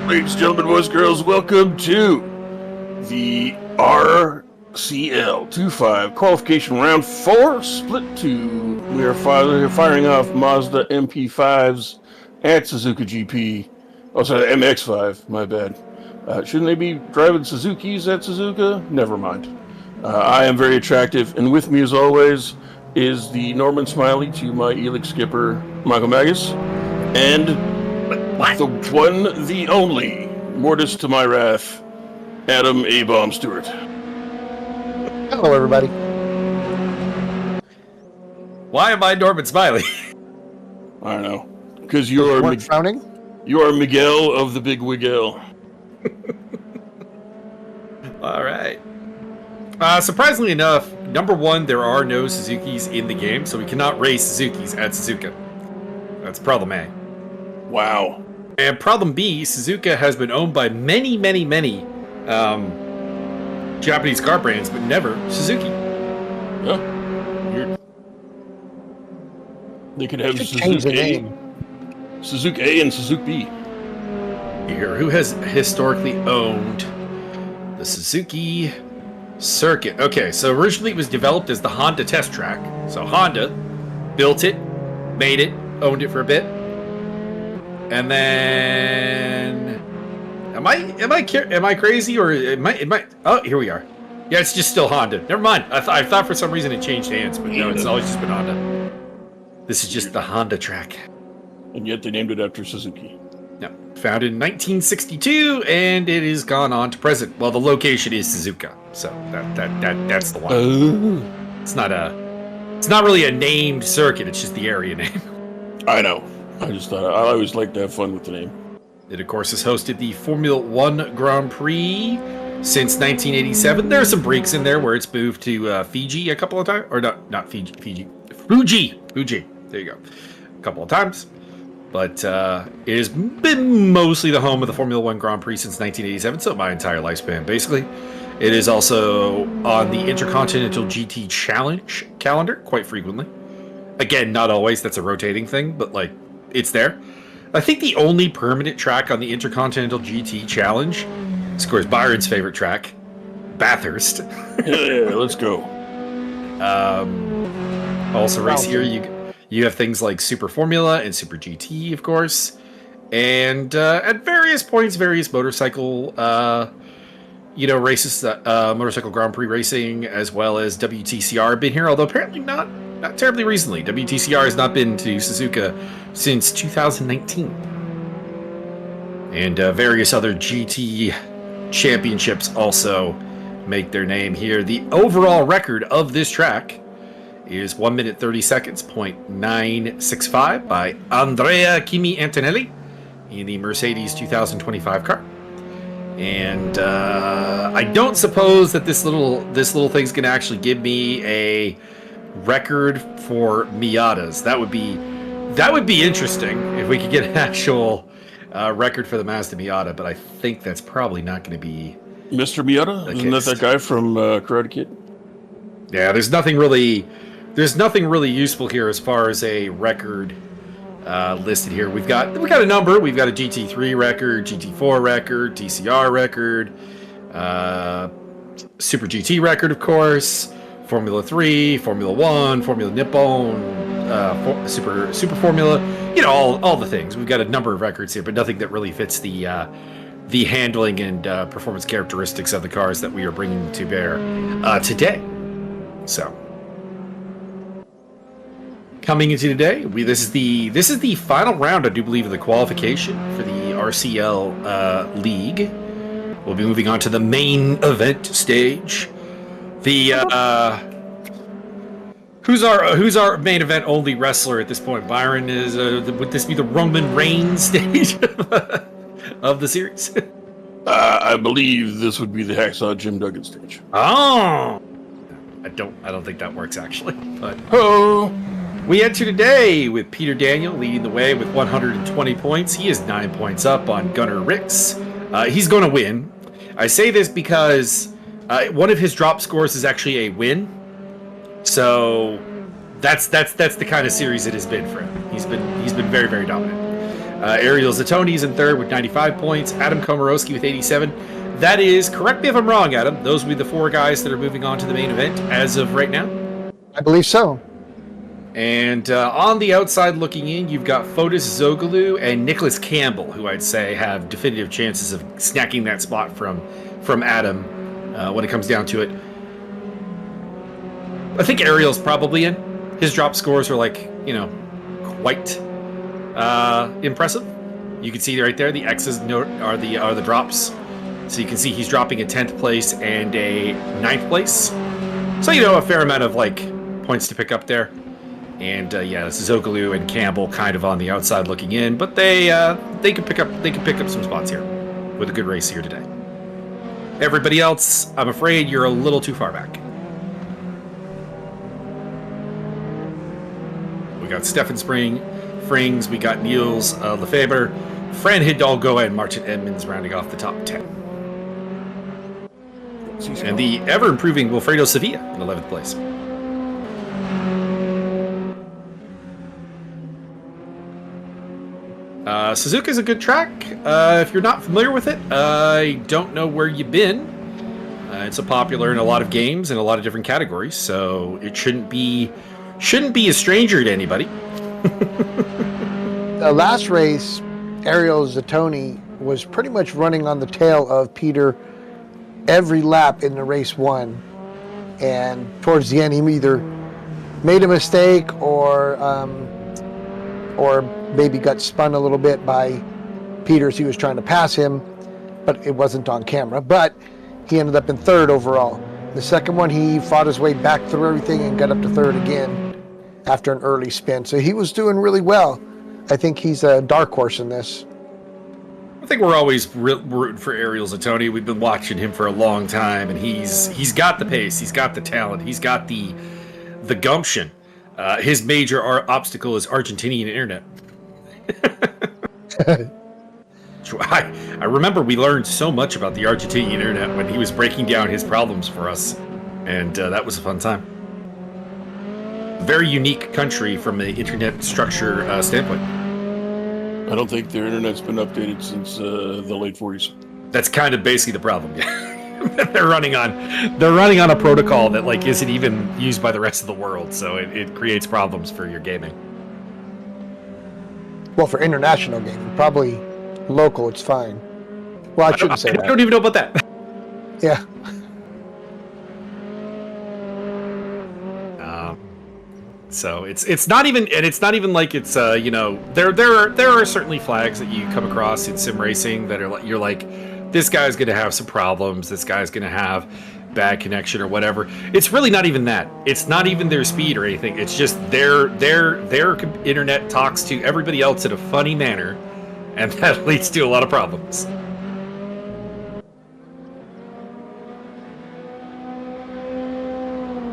Ladies, gentlemen, boys, girls, welcome to the RCL25 qualification round 4, split 2. We are firing off Mazda MP5s at Suzuka GP. Oh, sorry, Mx5, my bad. Shouldn't they be driving Suzukis at Suzuka? Never mind. I am very attractive, and with me, as always, is the Norman Smiley to my Elix skipper, Michael Magus, and the one, the only, Mortis to my wrath, Adam A-Bomb Stewart. Hello, everybody. Why am I Norman Smiley? I don't know. Because you are frowning? You are Miguel of the Big Wiggle. All right. Surprisingly enough, number one, there are no Suzukis in the game, so we cannot race Suzukis at Suzuka. That's problem A. Wow. And problem B, Suzuka has been owned by many Japanese car brands, but never Suzuki. Yeah. Weird. They could have Suzuka A and Suzuka B. Here, who has historically owned the Suzuki circuit? Okay, so originally it was developed as the Honda test track. So Honda built it, made it, owned it for a bit. And then, am I crazy, or it might? Oh, here we are. Yeah, it's just still Honda. Never mind. I thought for some reason it changed hands, but no, it's always just been Honda. This is just the Honda track. And yet they named it after Suzuki. No, founded in 1962, and it has gone on to present. Well, the location is Suzuka, so that's the one. It's not really a named circuit. It's just the area name. I know. I just thought I always like to have fun with the name. It, of course, has hosted the Formula One Grand Prix since 1987. There are some breaks in there where it's moved to Fiji a couple of times. Or not Fiji. Fuji. There you go. A couple of times. But it has been mostly the home of the Formula One Grand Prix since 1987, so my entire lifespan, basically. It is also on the Intercontinental GT Challenge calendar quite frequently. Again, not always. That's a rotating thing, but, like, it's there. I think the only permanent track on the Intercontinental GT Challenge is, of course, Byron's favorite track, Bathurst. Yeah, let's go. Also, race here, you have things like Super Formula and Super GT, of course. And at various points, various motorcycle, races, motorcycle Grand Prix racing, as well as WTCR have been here, although apparently not terribly recently. WTCR has not been to Suzuka since 2019. And various other GT championships also make their name here. The overall record of this track is 1 minute 30 seconds, .965 by Andrea Kimi Antonelli in the Mercedes 2025 car. And I don't suppose that this little thing's going to actually give me a record for Miatas. That would be interesting if we could get an actual record for the Mazda Miata, but I think that's probably not going to be Mr. Miata? Isn't that guy from Karate Kid? Yeah, there's nothing really useful here as far as a record listed here. We've got a number. We've got a GT3 record, GT4 record, TCR record, Super GT record, of course. Formula 3, Formula 1, Formula Nippon, Super Formula. You know, all the things. We've got a number of records here, but nothing that really fits the handling and performance characteristics of the cars that we are bringing to bear today. So, coming into today, this is the final round, I do believe, of the qualification for the RCL League. We'll be moving on to the main event stage. Who's our main event only wrestler at this point? Byron is. Would this be the Roman Reigns stage of the series? I believe this would be the Hacksaw Jim Duggan stage. Oh, I don't think that works actually. But Oh, we enter today with Peter Daniel leading the way with 120 points. He is 9 points up on Gunnar Ricks. He's going to win. I say this because one of his drop scores is actually a win. So that's the kind of series it has been for him. He's been very, very dominant. Ariel Zatoni's in third with 95 points. Adam Komorowski with 87. That is, correct me if I'm wrong, Adam, those will be the four guys that are moving on to the main event as of right now. I believe so. And on the outside looking in, you've got Fotis Zogalou and Nicholas Campbell, who I'd say have definitive chances of snacking that spot from Adam when it comes down to it. I think Ariel's probably in. His drop scores are quite impressive. You can see right there the X's are the drops. So you can see he's dropping a 10th place and a 9th place. So a fair amount of points to pick up there. And Zogalou and Campbell kind of on the outside looking in, but they can pick up some spots here with a good race here today. Everybody else, I'm afraid you're a little too far back. We got Stefan Frings, we got Niels Lefebvre, Fran Hidalgo, and Martin Edmonds rounding off the top 10. And the ever-improving Wilfredo Sevilla in 11th place. Suzuka is a good track. If you're not familiar with it, I don't know where you've been. It's a popular in a lot of games in a lot of different categories, so it shouldn't be a stranger to anybody. The last race, Ariel Zatoni was pretty much running on the tail of Peter every lap in the race one, and towards the end he either made a mistake or maybe got spun a little bit by Peter as he was trying to pass him, but it wasn't on camera. But he ended up in third overall. The second one, he fought his way back through everything and got up to third again after an early spin. So he was doing really well. I think he's a dark horse in this. I think we're always rooting for Ariel Zatoni. We've been watching him for a long time, and he's got the pace, he's got the talent, he's got the gumption. His major obstacle is Argentinian internet. I remember we learned so much about the Argentinian internet when he was breaking down his problems for us, and that was a fun time. Very unique country from an internet structure standpoint. I don't think their internet's been updated since the late 40s. That's kind of basically the problem. They're running on a protocol that isn't even used by the rest of the world, so it creates problems for your gaming. Well, for international gaming, probably local, it's fine. Well, I shouldn't say that. I don't even know about that. Yeah. So it's not even like it's there are certainly flags that you come across in sim racing that are you're like, this guy's gonna have some problems, this guy's gonna have bad connection or whatever. It's really not even that. It's not even their speed or anything. It's just their internet talks to everybody else in a funny manner, and that leads to a lot of problems.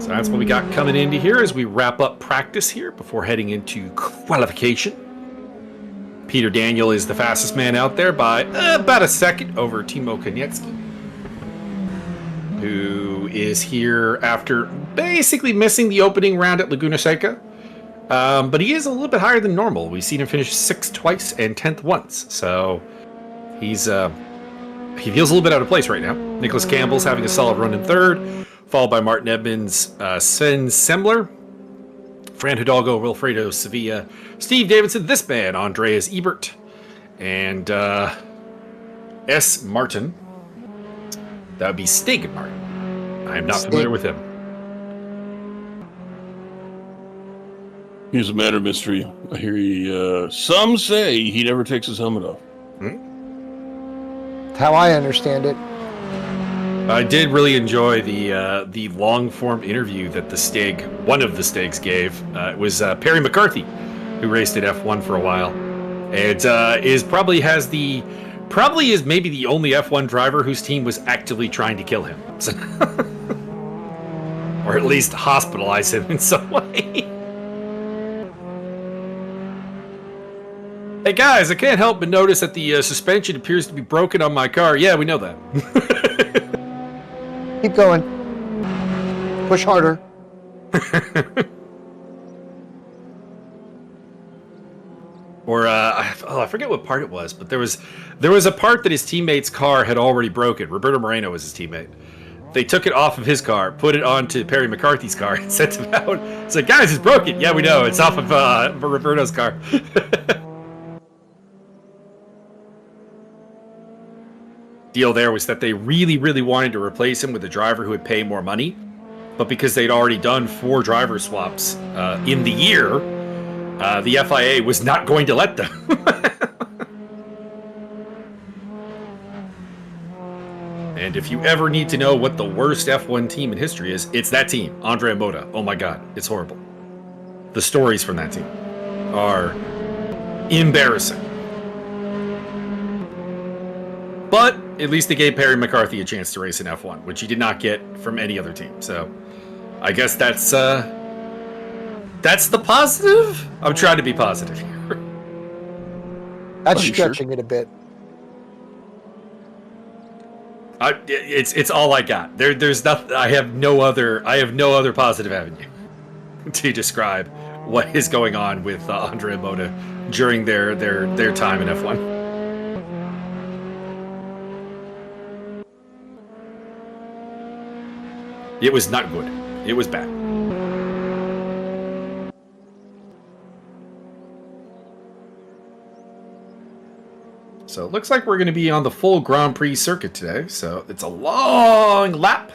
So that's what we got coming into here as we wrap up practice here before heading into qualification. Peter Daniel is the fastest man out there by about a second over Timo Konietzki, who is here after basically missing the opening round at Laguna Seca. But he is a little bit higher than normal. We've seen him finish 6th twice and 10th once. So he's he feels a little bit out of place right now. Nicholas Campbell's having a solid run in third, followed by Martin Edmonds, Sven Semler, Fran Hidalgo, Wilfredo Sevilla, Steve Davidson, this man, Andreas Ebert, and S. Martin. That would be Stig Martin. I am not familiar with him. He's a matter of mystery. I hear he, some say he never takes his helmet off. How I understand it. I did really enjoy the long form interview that one of the Stigs gave. It was Perry McCarthy, who raced at F1 for a while, and probably is maybe the only F1 driver whose team was actively trying to kill him, or at least hospitalize him in some way. Hey guys, I can't help but notice that the suspension appears to be broken on my car. Yeah, we know that. Keep going. Push harder. Or I forget what part it was, but there was a part that his teammate's car had already broken. Roberto Moreno was his teammate. They took it off of his car, put it onto Perry McCarthy's car, and sent him out. It's like, guys, it's broken. Yeah, we know. It's off of Roberto's car. Deal there was that they really, really wanted to replace him with a driver who would pay more money, but because they'd already done 4 driver swaps in the year, the FIA was not going to let them. And if you ever need to know what the worst F1 team in history is, it's that team, Andrea Moda. Oh my God, it's horrible. The stories from that team are embarrassing. But at least they gave Perry McCarthy a chance to race in F1, which he did not get from any other team. So I guess that's the positive. I'm trying to be positive here. That's stretching it a bit. It's all I got. There's nothing. I have no other positive avenue to describe what is going on with Andrea Moda during their time in F1. It was not good. It was bad. So it looks like we're going to be on the full Grand Prix circuit today. So it's a long lap.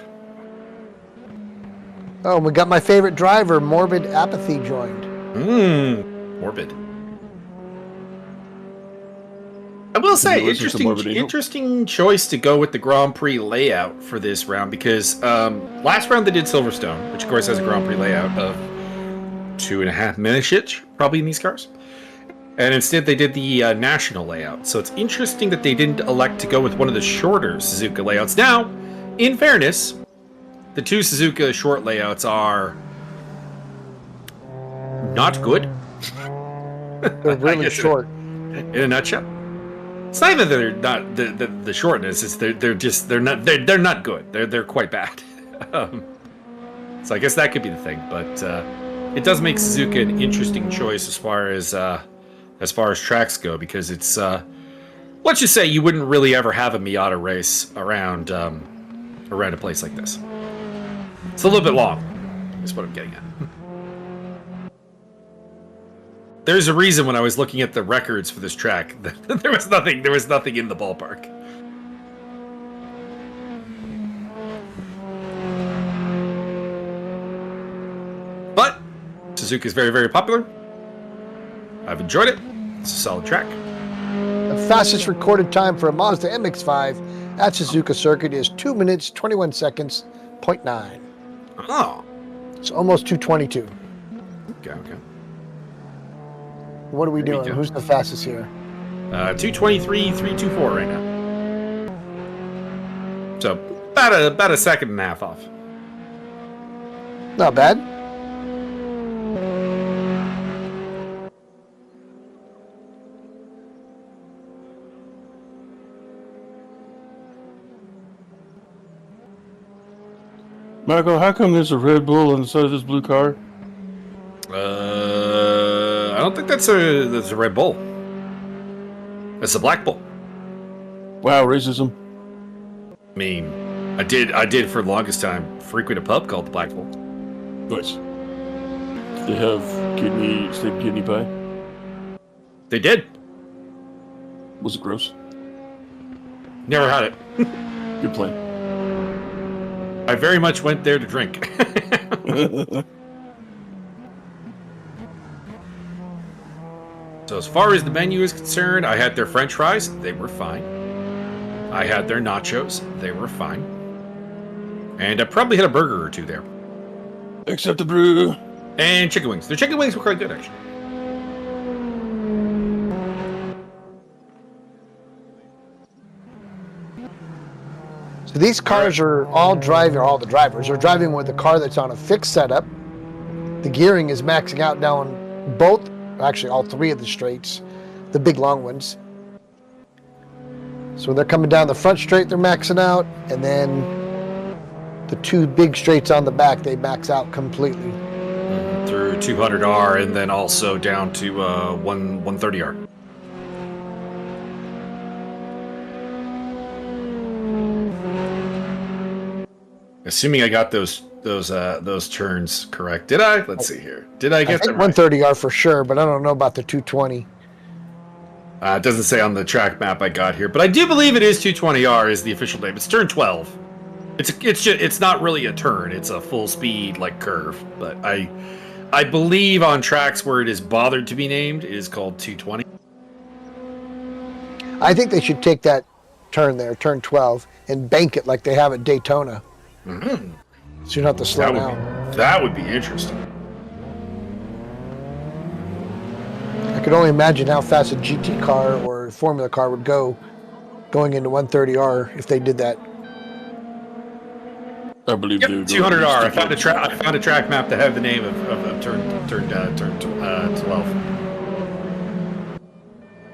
Oh, we got my favorite driver, Morbid Apathy, joined. Morbid. I will say, interesting choice to go with the Grand Prix layout for this round, because last round they did Silverstone, which of course has a Grand Prix layout of 2.5 minutes, probably in these cars. And instead they did the national layout. So it's interesting that they didn't elect to go with one of the shorter Suzuka layouts. Now, in fairness, the 2 Suzuka short layouts are not good. They're really short. In a nutshell. It's not even that they're not the shortness. It's they're not good. They're quite bad. So I guess that could be the thing. But it does make Suzuka an interesting choice as far as tracks go, because it's let's just say you wouldn't really ever have a Miata race around a place like this. It's a little bit long, is what I'm getting at. There's a reason when I was looking at the records for this track that there was nothing in the ballpark. But Suzuka is very, very popular. I've enjoyed it. It's a solid track. The fastest recorded time for a Mazda MX5 at Suzuka circuit is 2 minutes, 21 seconds, 0.9. Oh. It's almost 2:22. Okay. What are we doing? Who's the fastest here? 2:23.324 right now. So about a second and a half off. Not bad. Michael, how come there's a Red Bull on the side of this blue car? I don't think that's a Red Bull. That's a Black Bull. Wow, racism. I mean, I did for the longest time frequent a pub called the Black Hole. Nice. They have steak kidney pie. They did. Was it gross? Never had it. Good plan. I very much went there to drink. So as far as the menu is concerned, I had their French fries. They were fine. I had their nachos. They were fine. And I probably had a burger or two there. Except the brew. And chicken wings. Their chicken wings were quite good, actually. So these cars are all driving, or all the drivers are driving with a car that's on a fixed setup. The gearing is maxing out down both, actually all three of the straights, the big long ones. So when they're coming down the front straight, they're maxing out, and then the two big straights on the back, they max out completely. Through 200R and then also down to 130R. Assuming I got those turns correct. Did I? Let's see here. Did I get them right? 130R for sure, but I don't know about the 220. It doesn't say on the track map I got here, but I do believe it is 220R is the official name. It's turn 12. It's not really a turn. It's a full speed like curve. But I believe on tracks where it is bothered to be named, it is called 220. I think they should take that turn there, turn 12, and bank it like they have at Daytona. Mm-hmm. So you don't have to slow down. That would be interesting. I could only imagine how fast a GT car or Formula car would go going into 130R if they did that. I believe yep, they 200R. I found a track map that had the name of turn 12.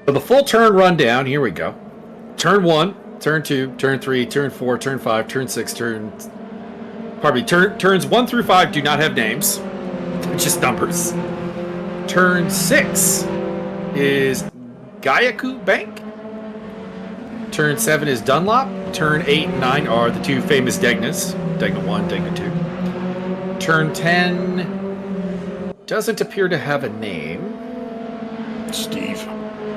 So the full turn rundown. Here we go. Turn 1, turn 2, turn 3, turn 4, turn 5, turn 6, turns 1 through 5 do not have names. They're just numbers. Turn 6 is Gyaku Bank. Turn 7 is Dunlop. Turn 8 and 9 are the two famous Degnas. Degna 1, Degna 2. Turn 10 doesn't appear to have a name. Steve.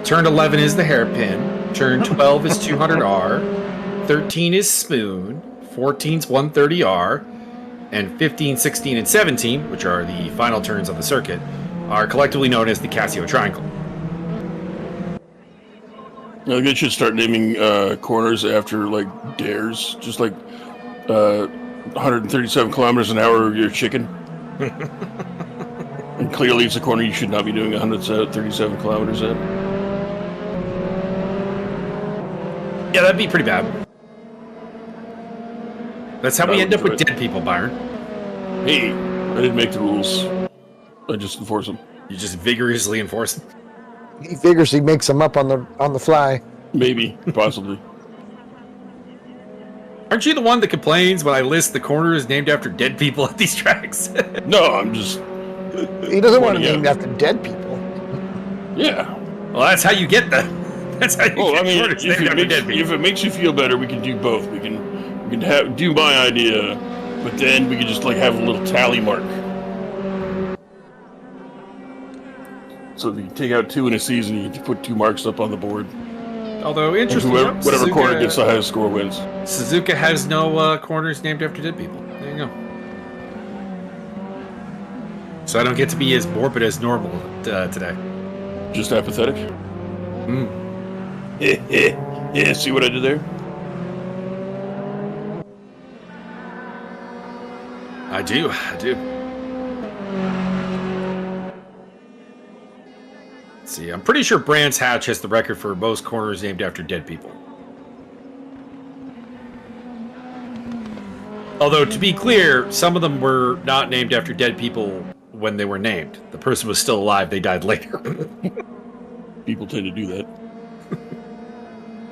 Turn 11 is the hairpin. Turn 12 is 200R. 13 is Spoon. 14 is 130R. And 15, 16, and 17, which are the final turns on the circuit, are collectively known as the Casio Triangle. I think they should start naming corners after like dares, just like 137 kilometers an hour of your chicken. And clearly it's a corner you should not be doing 137 kilometers at. Yeah, that'd be pretty bad. That's how we end up with dead people, Byron. Hey, I didn't make the rules. I just enforce them. You just vigorously enforce them. He vigorously makes them up on the fly. Maybe, possibly. Aren't you the one that complains when I list the corners named after dead people at these tracks? No, I'm just... He doesn't want to name after dead people. Yeah. Well, that's how you get them. That's how you get corners named after dead people. If it makes you feel better, we can do both. We can do my idea, but then we can just like have a little tally mark. So if you take out 2 in a season, you can put 2 marks up on the board. Although interesting, whatever corner gets the highest score wins. Suzuka has no corners named after dead people. There you go. So I don't get to be as morbid as normal today. Just apathetic. Yeah. See what I did there? I do. Let's see, I'm pretty sure Brands Hatch has the record for most corners named after dead people. Although, to be clear, some of them were not named after dead people when they were named. The person was still alive, they died later. People tend to do that.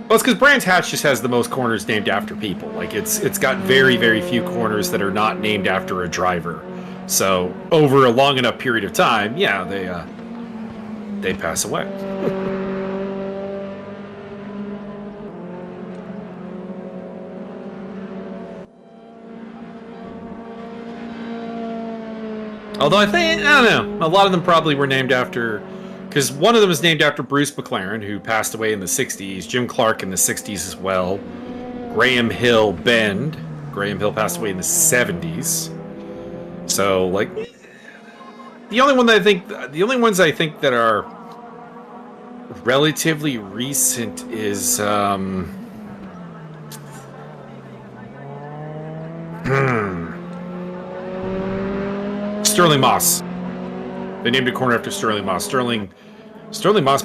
Well, it's because Brands Hatch just has the most corners named after people. Like, it's got very, very few corners that are not named after a driver. So, over a long enough period of time, yeah, they pass away. Although I don't know, a lot of them probably were named after, because one of them was named after Bruce McLaren, who passed away in the 60s, Jim Clark in the 60s as well, Graham Hill Bend. Graham Hill passed away in the 70s. So, like, the only ones I think that are relatively recent is Sterling Moss. They named a corner after Sterling Moss. Sterling Moss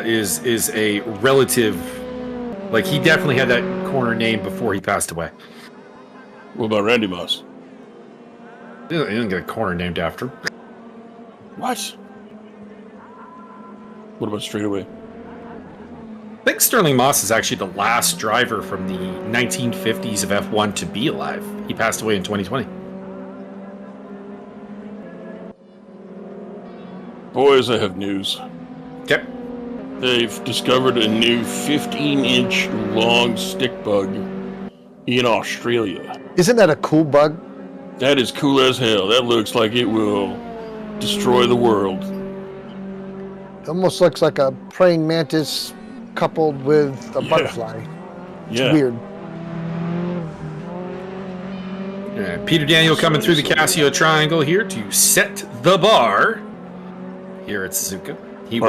is a relative. Like, he definitely had that corner name before he passed away. What about Randy Moss? He didn't get a corner named after him. What? What about straightaway? I think Sterling Moss is actually the last driver from the 1950s of F1 to be alive. He passed away in 2020. Boys, I have news. Okay. They've discovered a new 15-inch long stick bug in Australia. Isn't that a cool bug? That is cool as hell. That looks like it will destroy the world. It almost looks like a praying mantis coupled with a butterfly. It's weird. Peter Daniel coming through the Casio Triangle here to set the bar here at Suzuka. He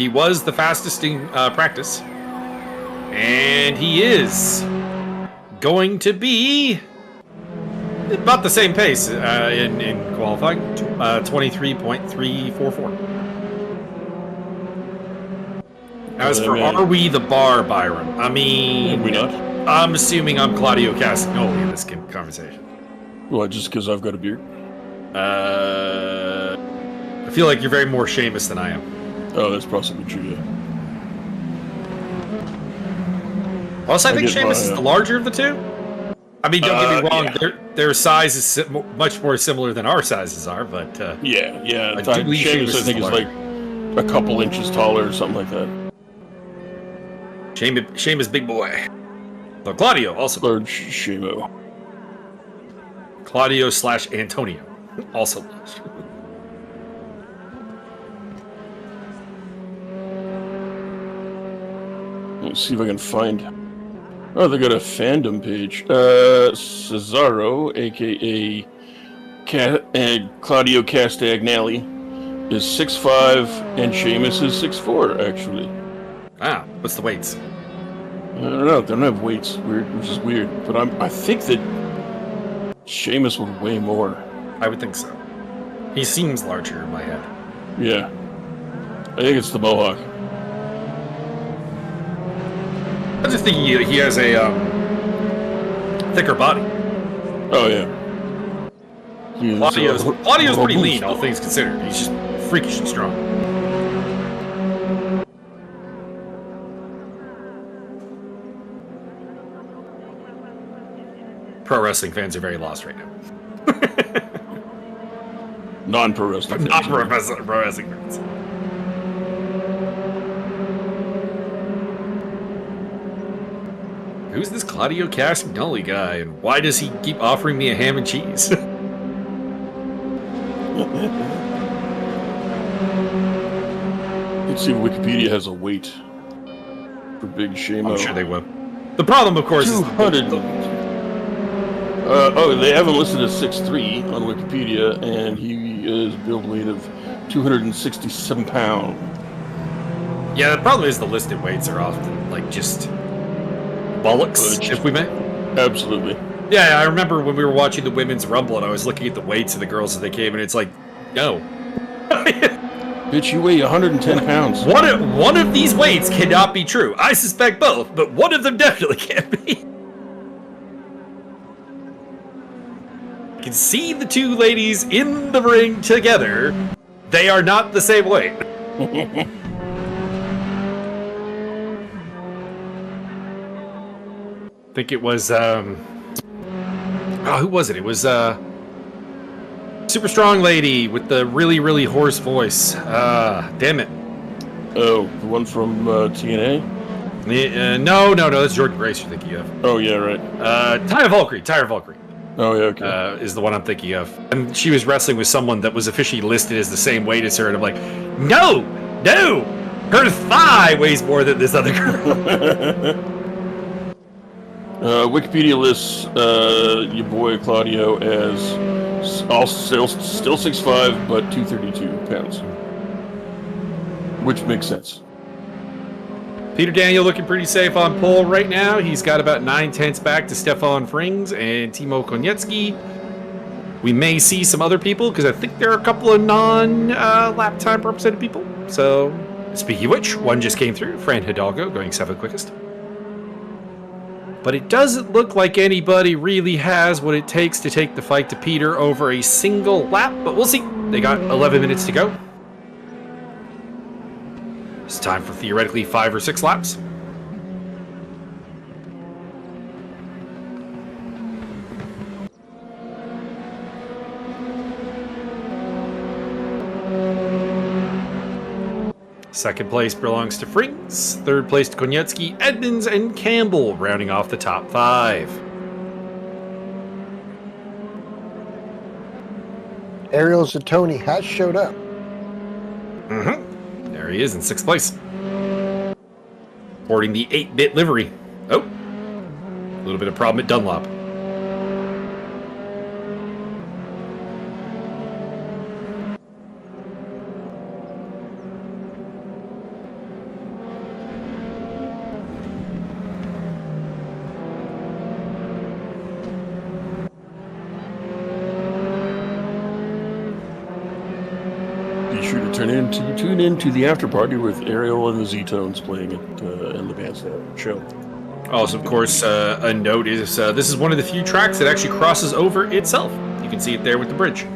was the fastest in practice, and he is going to be about the same pace in qualifying, 23.344. As for are we the bar, Byron? I mean, are we not? I'm assuming I'm Claudio Castagnoli in this conversation. Well, just because I've got a beard? I feel like you're very more Seamus than I am. Oh, that's possibly true, yeah. Also, I think Seamus is the larger of the two. I mean, don't get me wrong, their size is much more similar than our sizes are, but... yeah. Seamus I think is like a couple inches taller or something like that. Seamus big boy. But Claudio also. Large Shamo. Claudio / Antonio. Also large. Let's see if I can find... Oh, they got a fandom page. Cesaro, a.k.a. Claudio Castagnoli, is 6'5", and Seamus is 6'4", actually. Ah, what's the weights? I don't know. They don't have weights, which is weird. But I think that Seamus would weigh more. I would think so. He seems larger in my head. Yeah. I think it's the mohawk. I just think he has a thicker body. Oh, yeah. Claudio's pretty lean, all things considered. He's just freakishly strong. Pro wrestling fans are very lost right now. Non-pro wrestling fans. Not pro wrestling fans. Who's this Claudio Castagnoli guy, and why does he keep offering me a ham and cheese? Let's see if Wikipedia has a weight for Big Shamo. I'm sure they will. The problem, of course, 200. They have him listed as 6'3" on Wikipedia, and he is build weight of 267 pounds. Yeah, the problem is the listed weights are often, like, just bollocks, if we may. Absolutely. Yeah, I remember when we were watching the Women's Rumble, and I was looking at the weights of the girls as they came, and it's like, no. Bitch, you weigh 110 pounds. One of these weights cannot be true. I suspect both, but one of them definitely can't be. I can see the two ladies in the ring together. They are not the same weight. I think it was, who was it? It was, super strong lady with the really, really hoarse voice. Damn it. Oh, the one from TNA? No, that's Jordan Grace you're thinking of. Oh, yeah, right. Tyra Valkyrie. Oh, yeah, okay. Is the one I'm thinking of. And she was wrestling with someone that was officially listed as the same weight as her, and I'm like, no! Her thigh weighs more than this other girl. Wikipedia lists your boy Claudio as still 6'5", but 232 pounds. Which makes sense. Peter Daniel looking pretty safe on pole right now. He's got about 9/10 back to Stefan Frings and Timo Konietzki. We may see some other people, because I think there are a couple of non-lap time represented people. So, speaking of which, one just came through. Fran Hidalgo going 7th quickest. But it doesn't look like anybody really has what it takes to take the fight to Peter over a single lap, but we'll see. They got 11 minutes to go. It's time for theoretically 5 or 6 laps. Second place belongs to Frings. Third place to Konietzki, Edmonds, and Campbell, rounding off the top 5. Ariel Zatoni has showed up. There he is in 6th place. Sporting the 8-bit livery. Oh, a little bit of problem at Dunlop. Tune in to the after party with Ariel and the Z-Tones playing in the bandstand show. Also, of course, a note is this is one of the few tracks that actually crosses over itself. You can see it there with the bridge.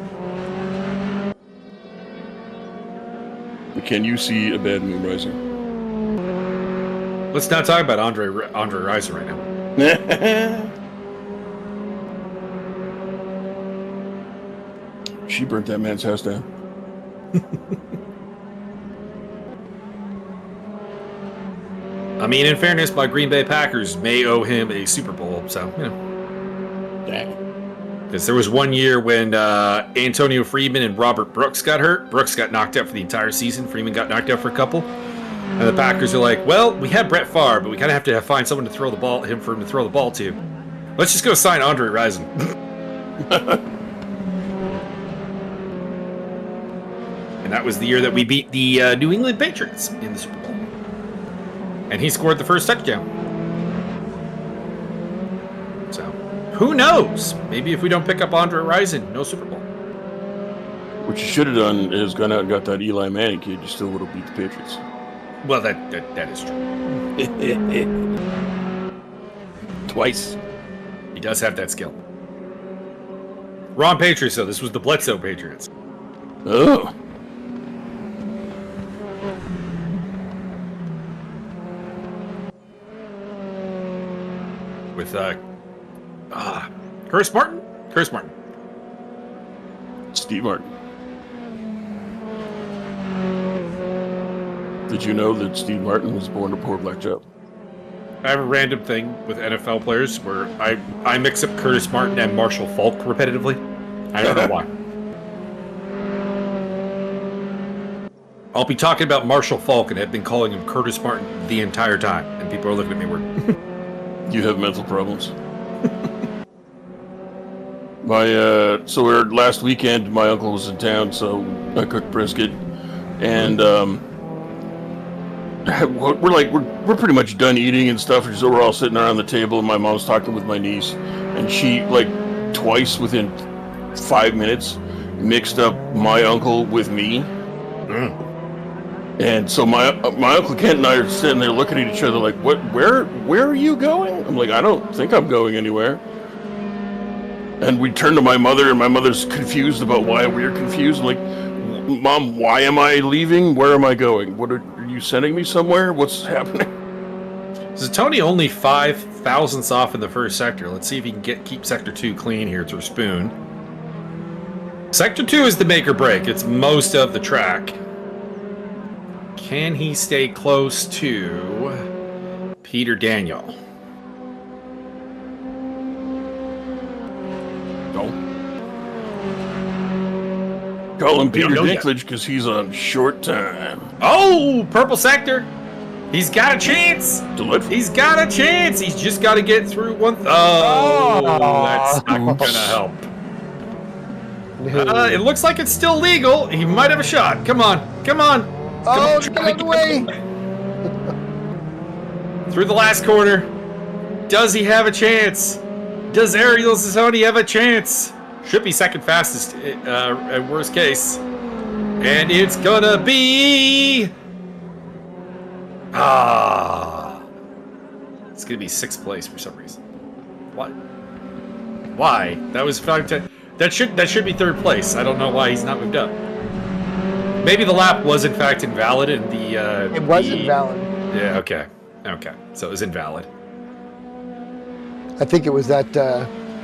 Can you see a bad moon rising? Let's not talk about Andre Reiser right now. She burnt that man's house down. I mean, in fairness, my Green Bay Packers may owe him a Super Bowl, so, you know. Dang. Because there was one year when Antonio Freeman and Robert Brooks got hurt. Brooks got knocked out for the entire season. Freeman got knocked out for a couple. And the Packers are like, well, we had Brett Favre, but we kind of have to find someone to throw the ball, for him to throw the ball to. Let's just go sign Andre Rison. And that was the year that we beat the New England Patriots in the Super Bowl. And he scored the first touchdown. So, who knows? Maybe if we don't pick up Andre Rison, no Super Bowl. What you should have done is gone out and got that Eli Manning kid. You still would have beat the Patriots. Well, that is true. Twice. He does have that skill. Wrong Patriots, though. This was the Bledsoe Patriots. Oh. With Curtis Martin? Curtis Martin. Steve Martin. Did you know that Steve Martin was born a poor black job? I have a random thing with NFL players where I mix up Curtis Martin and Marshall Faulk repetitively. I don't know why. I'll be talking about Marshall Faulk and have been calling him Curtis Martin the entire time, and people are looking at me weird. You have mental problems. So last weekend, my uncle was in town, so I cooked brisket, and we're pretty much done eating and stuff. So we're all sitting around the table, and my mom's talking with my niece, and she twice within 5 minutes mixed up my uncle with me. And so my Uncle Kent and I are sitting there looking at each other like, what? Where are you going? I'm like, I don't think I'm going anywhere. And we turn to my mother, and my mother's confused about why we're confused. I'm like, Mom, why am I leaving? Where am I going? What are you sending me somewhere? What's happening? So Tony only 5 thousandths off in the first sector. Let's see if he can keep Sector 2 clean here through Spoon. Sector 2 is the make or break. It's most of the track. Can he stay close to Peter Daniel? Call him We don't Peter know yet. Dinklage because he's on short time. Oh, purple sector. He's got a chance. Delightful. He's got a chance. He's just got to get through one. Oh, that's not Oops. going to help. No. It looks like it's still legal. He might have a shot. Come on. Come on. Oh, Come get out of the way. Through the last corner. Does he have a chance? Does Ariel Zazzoni have a chance? Should be second fastest at worst case. And it's gonna be... It's gonna be 6th place for some reason. What? Why? That was 5-10. That should be 3rd place. I don't know why he's not moved up. Maybe the lap was in fact invalid and the It was invalid. Yeah, okay. Okay. So it was invalid. I think it was that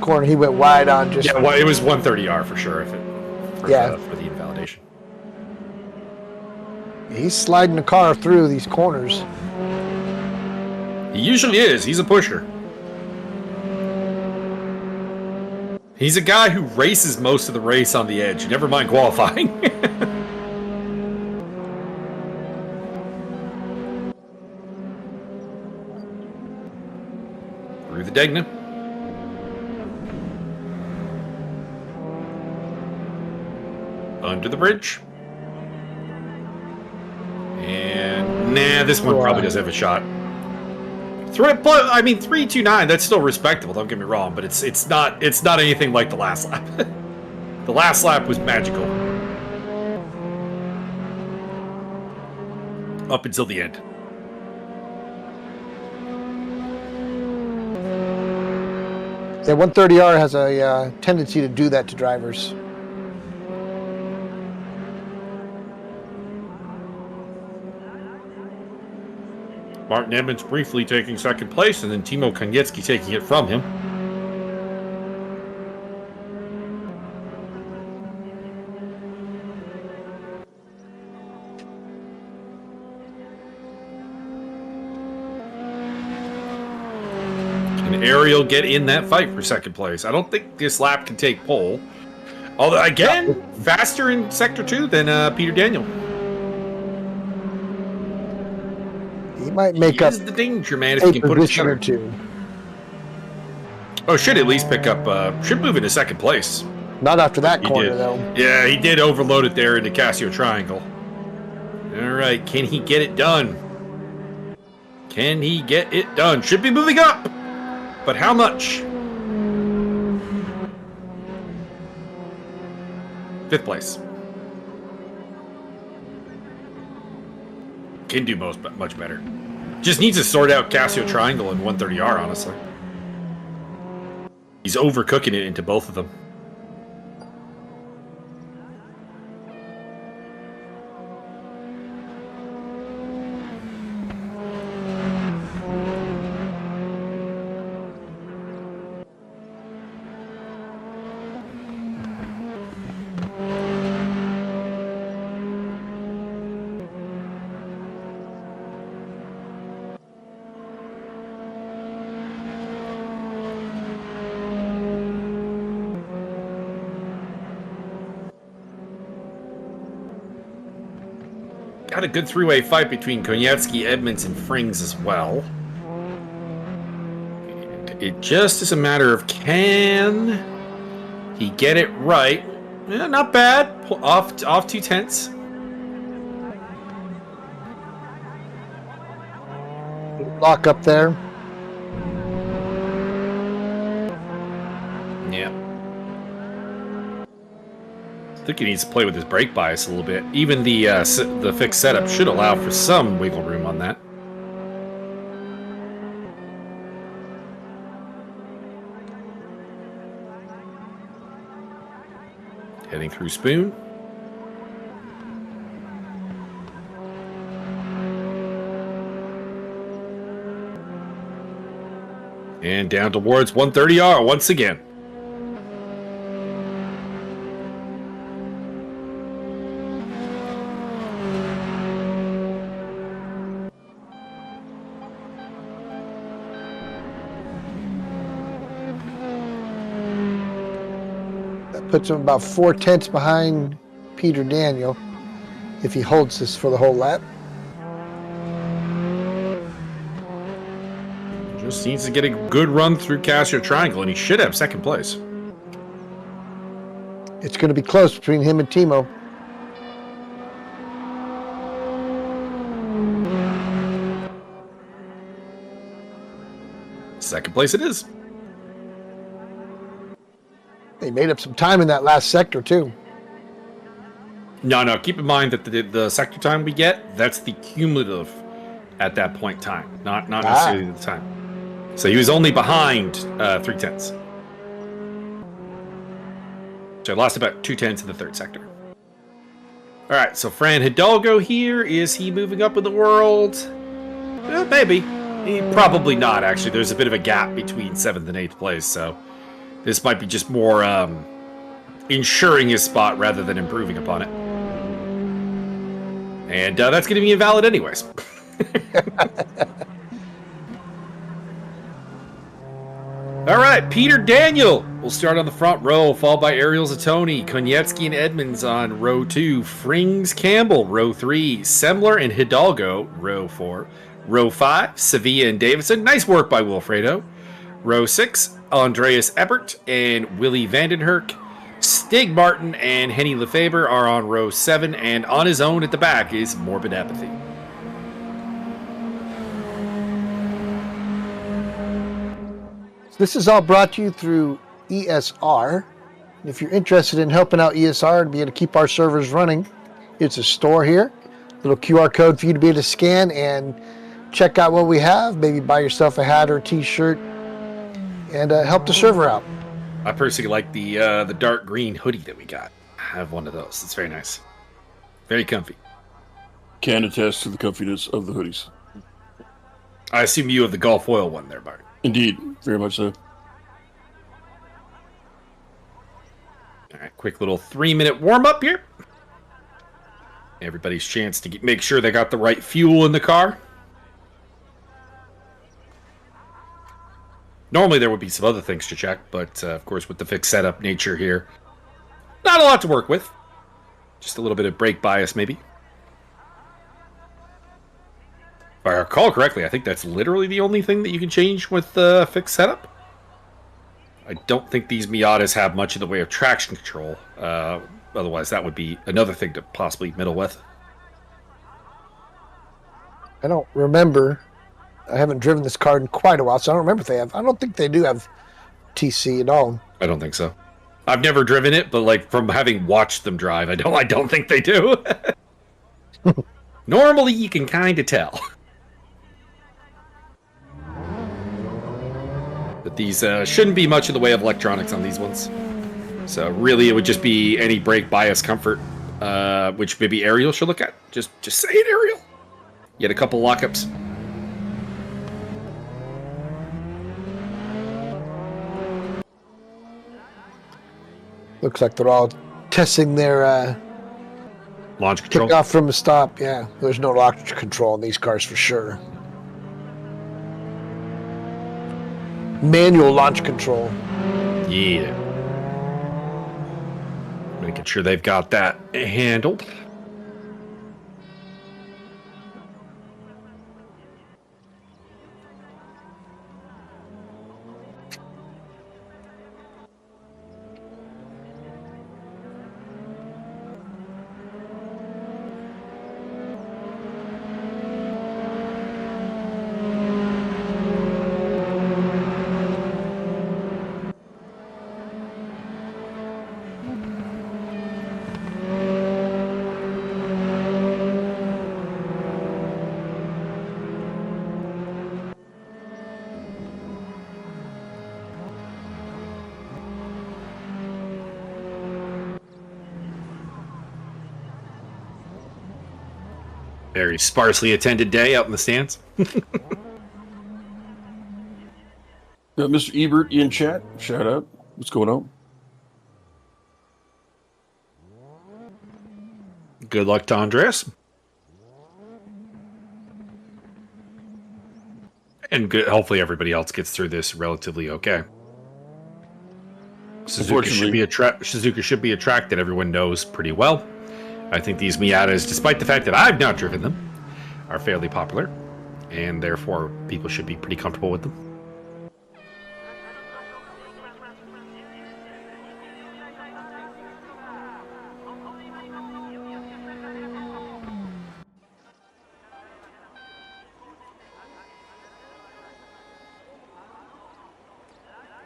corner he went wide on. Just Yeah, well, it was 130R for sure for the invalidation. he's sliding the car through these corners. He usually is. He's a pusher. He's a guy who races most of the race on the edge. Never mind qualifying. Through the Degna. Under the bridge. And nah, this one probably does have a shot. I mean, 3:29. That's still respectable. Don't get me wrong, but it's not anything like the last lap. The last lap was magical up until the end. Yeah, 130R has a tendency to do that to drivers. Martin Edmonds briefly taking 2nd place, and then Timo Konietzki taking it from him. Can Ariel get in that fight for 2nd place? I don't think this lap can take pole. Although, again, faster in Sector 2 than Peter Daniel. He might make up He is the danger man if a he can put it position or together. two. Oh, should at least pick up, should move into 2nd place. Not after that He corner, did. though. Yeah, he did overload it there into Casio Triangle. All right, can he get it done? Can he get it done? Should be moving up, but how much? 5th place. Can do much better. Just needs to sort out Casio Triangle and 130R, honestly. He's overcooking it into both of them. Got a good three-way fight between Konietzki, Edmonds, and Frings as well. And it just is a matter of can he get it right. Yeah, not bad. Off 2/10. Lock up there. Yeah. I think he needs to play with his brake bias a little bit. Even the fixed setup should allow for some wiggle room on that. Heading through Spoon. And down towards 130R once again. That puts him about 4/10 behind Peter Daniel if he holds this for the whole lap. Just needs to get a good run through Castro Triangle, and he should have second place. It's going to be close between him and Timo. Second place it is. They made up some time in that last sector, too. No. Keep in mind that the sector time we get, that's the cumulative at that point in time, not necessarily the time. So he was only behind 3/10. So I lost about 2/10 in the third sector. All right, so Fran Hidalgo here. Is he moving up in the world? Maybe. Probably not, actually. There's a bit of a gap between 7th and 8th place, so this might be just more ensuring his spot rather than improving upon it. And that's going to be invalid anyways. All right, Peter Daniel will start on the front row, followed by Ariel Zatoni, Konietzki and Edmonds on row 2, Frings Campbell, row 3, Semler and Hidalgo, row 4, row 5, Sevilla and Davidson. Nice work by Wilfredo. Row 6, Andreas Ebert and Willie Vandenherk. Stig Martin and Henny Lefebvre are on row 7, and on his own at the back is Morbid Apathy. This is all brought to you through ESR. If you're interested in helping out ESR and be able to keep our servers running, it's a store here. Little QR code for you to be able to scan and check out what we have. Maybe buy yourself a hat or a t-shirt and help the server out. I personally like the dark green hoodie that we got. I have one of those. It's very nice. Very comfy. Can attest to the comfiness of the hoodies. I assume you have the Gulf Oil one there, Byron. Indeed, very much so. All right, quick little 3-minute warm-up here. Everybody's chance to make sure they got the right fuel in the car. Normally there would be some other things to check, but of course with the fixed setup nature here, not a lot to work with. Just a little bit of brake bias maybe. If I recall correctly, I think that's literally the only thing that you can change with the fixed setup. I don't think these Miatas have much in the way of traction control. Otherwise, that would be another thing to possibly meddle with. I don't remember. I haven't driven this car in quite a while, so I don't remember if they have. I don't think they do have TC at all. I don't think so. I've never driven it, but like from having watched them drive, I don't think they do. Normally, you can kind of tell. But these shouldn't be much in the way of electronics on these ones. So really, it would just be any brake bias comfort, which maybe Ariel should look at. Just say it, Ariel. You had a couple lockups. Looks like they're all testing their Launch control. kickoff from the stop. Yeah, there's no launch control in these cars for sure. Manual launch control. Yeah. Making sure they've got that handled. Very sparsely attended day out in the stands. Mr. Ebert in chat, shout out. What's going on? Good luck to Andres. And good, hopefully everybody else gets through this relatively okay. Suzuka should be a track that everyone knows pretty well. I think these Miatas, despite the fact that I've not driven them, are fairly popular, and therefore people should be pretty comfortable with them.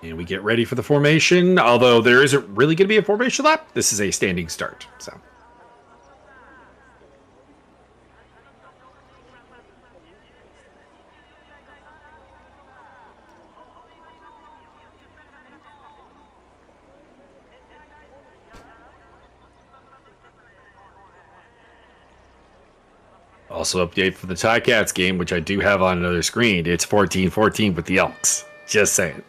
And we get ready for the formation, although there isn't really going to be a formation lap. This is a standing start, so. Also update for the Ticats game, which I do have on another screen. It's 14-14 with the Elks. Just saying.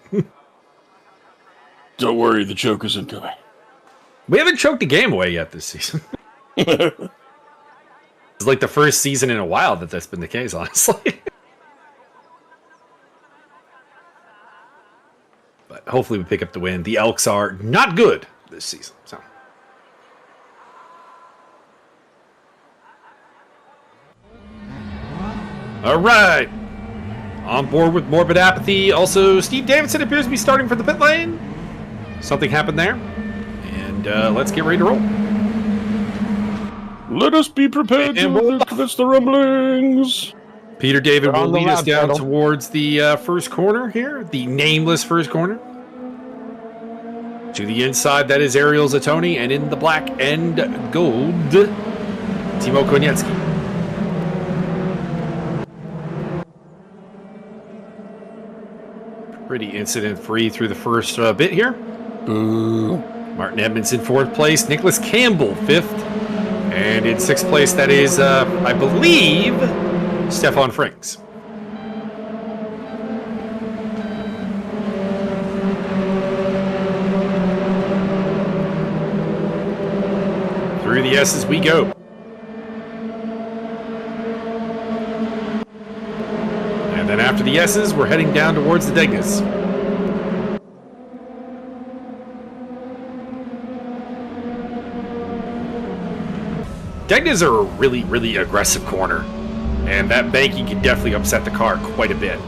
Don't worry, the choke isn't coming. We haven't choked a game away yet this season. It's like the first season in a while that's been the case, honestly. But hopefully we pick up the win. The Elks are not good this season, so. All right. On board with Morbid Apathy. Also, Steve Davidson appears to be starting for the pit lane. Something happened there. And let's get ready to roll. Let us be prepared to witness the rumblings. Peter David will lead us lap down pedal. towards the first corner here. The nameless first corner. To the inside, that is Ariel Zatoni. And in the black and gold, Timo Konietzki. Pretty incident-free through the first bit here. Boo. Martin Edmonds in 4th place. Nicholas Campbell 5th. And in 6th place, that is, I believe, Stefan Frings. Through the S's we go. And then after the S's, we're heading down towards the Degnas. Degnas are a really, really aggressive corner. And that banking can definitely upset the car quite a bit.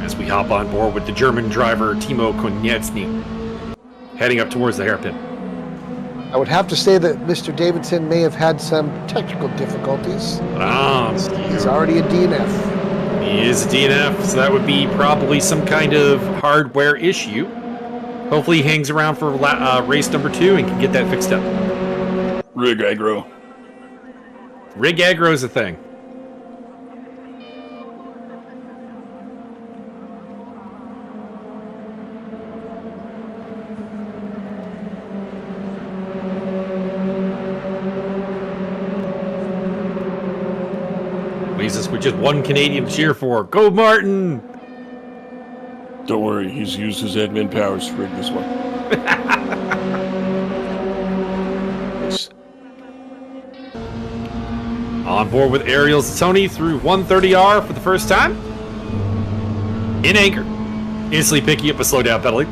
As we hop on board with the German driver, Timo Konietzki, heading up towards the hairpin. I would have to say that Mr. Davidson may have had some technical difficulties. He's already a DNF. He is a DNF, so that would be probably some kind of hardware issue. Hopefully he hangs around for race number 2 and can get that fixed up. Rig aggro. Rig aggro is a thing. Leaves us with just one Canadian to cheer for. Go Martin! Don't worry, he's used his admin powers to rig this one. On board with Ariel Zatoni through 130R for the first time. In anchor. Instantly picking up a slowdown penalty.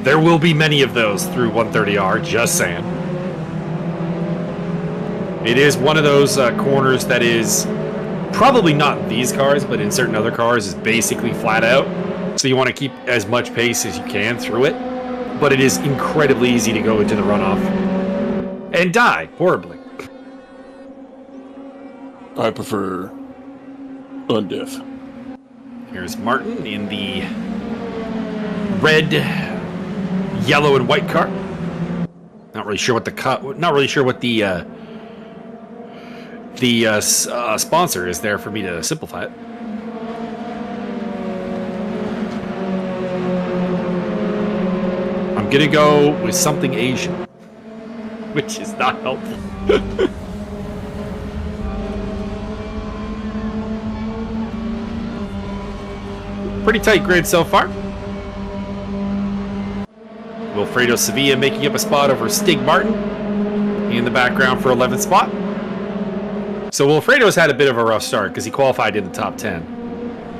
There will be many of those through 130R, just saying. It is one of those corners that is probably not in these cars, but in certain other cars is basically flat out. So you want to keep as much pace as you can through it. But it is incredibly easy to go into the runoff and die horribly. I prefer undiff. Here's Martin in the red, yellow, and white car. Not really sure what the sponsor is there for me to simplify it. I'm gonna go with something Asian, which is not helpful. Pretty tight grid so far. Wilfredo Sevilla making up a spot over Stig Martin in the background for 11th spot. So Wilfredo's had a bit of a rough start because he qualified in the top 10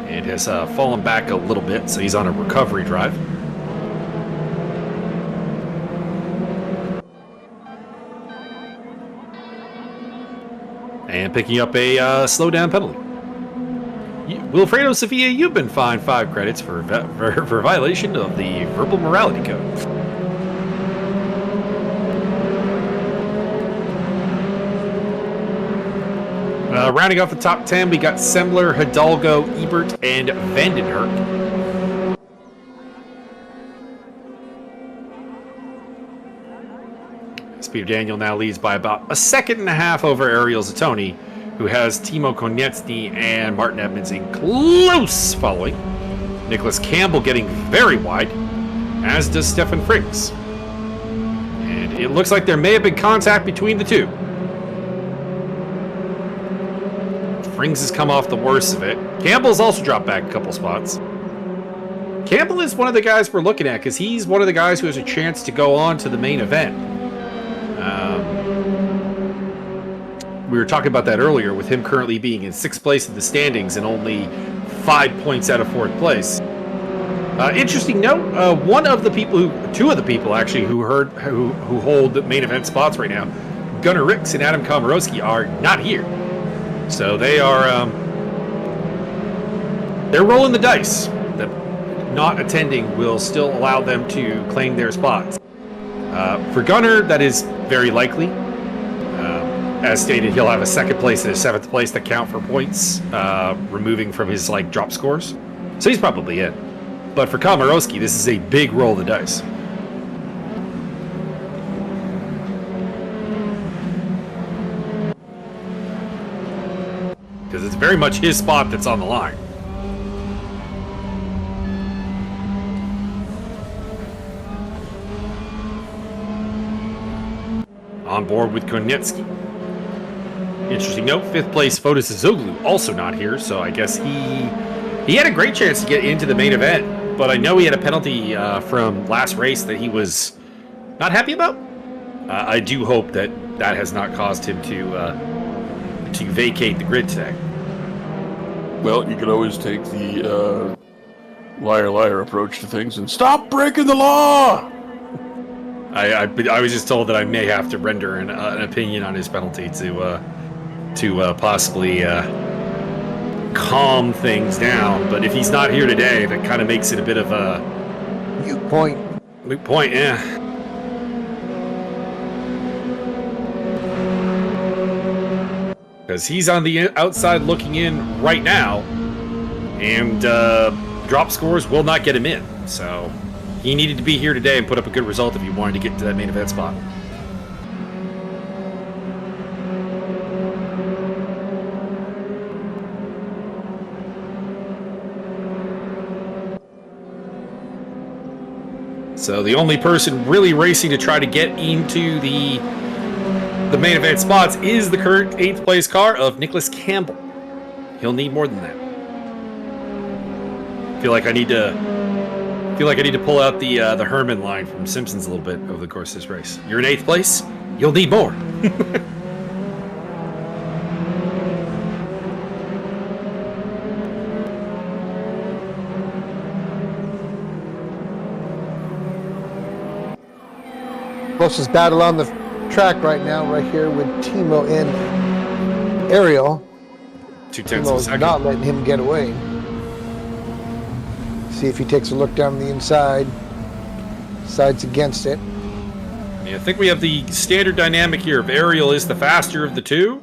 and has fallen back a little bit, so he's on a recovery drive. and picking up a slow down penalty. Wilfredo Sevilla, you've been fined 5 credits for violation of the verbal morality code. Rounding off the top 10, we got Semler, Hidalgo, Ebert, and Vandenherk. Peter Daniel now leads by about a 1.5 seconds over Ariel Zatoni, who has Timo Konietzny and Martin Edmonds in close following. Nicholas Campbell getting very wide, as does Stefan Frings. And it looks like there may have been contact between the two. Frings has come off the worst of it. Campbell's also dropped back a couple spots. Campbell is one of the guys we're looking at because he's one of the guys who has a chance to go on to the main event. We were talking about that earlier with him currently being in 6th place in the standings and only 5 points out of 4th place. Interesting note, two of the people actually who hold the main event spots right now, Gunnar Ricks and Adam Komorowski, are not here. So they are they're rolling the dice. That not attending will still allow them to claim their spots. For Gunnar, that is very likely. As stated, he'll have a 2nd place and a 7th place that count for points, removing from his drop scores. So he's probably in. But for Komorowski, this is a big roll of the dice. Because it's very much his spot that's on the line. On board with Konietzny. Interesting note, 5th place Fotis Azoglu also not here, so I guess he had a great chance to get into the main event, but I know he had a penalty from last race that he was not happy about. I do hope that has not caused him to vacate the grid today. Well, you could always take the liar approach to things and stop breaking the law. I was just told that I may have to render an opinion on his penalty to possibly calm things down. But if he's not here today, that kind of makes it a bit of a moot point. Moot point, yeah. Because he's on the outside looking in right now, and drop scores will not get him in. So he needed to be here today and put up a good result if he wanted to get to that main event spot. So the only person really racing to try to get into the main event spots is the current 8th place car of Nicholas Campbell. He'll need more than that. I feel like I need to pull out the Herman line from Simpsons a little bit over the course of this race. You're in 8th place, you'll need more. Closest battle on the track right now, right here with Timo and Ariel. 2/10 of a Timo's second. not letting him get away. See if he takes a look down the inside. Sides against it. Yeah, I think we have the standard dynamic here of Ariel is the faster of the two,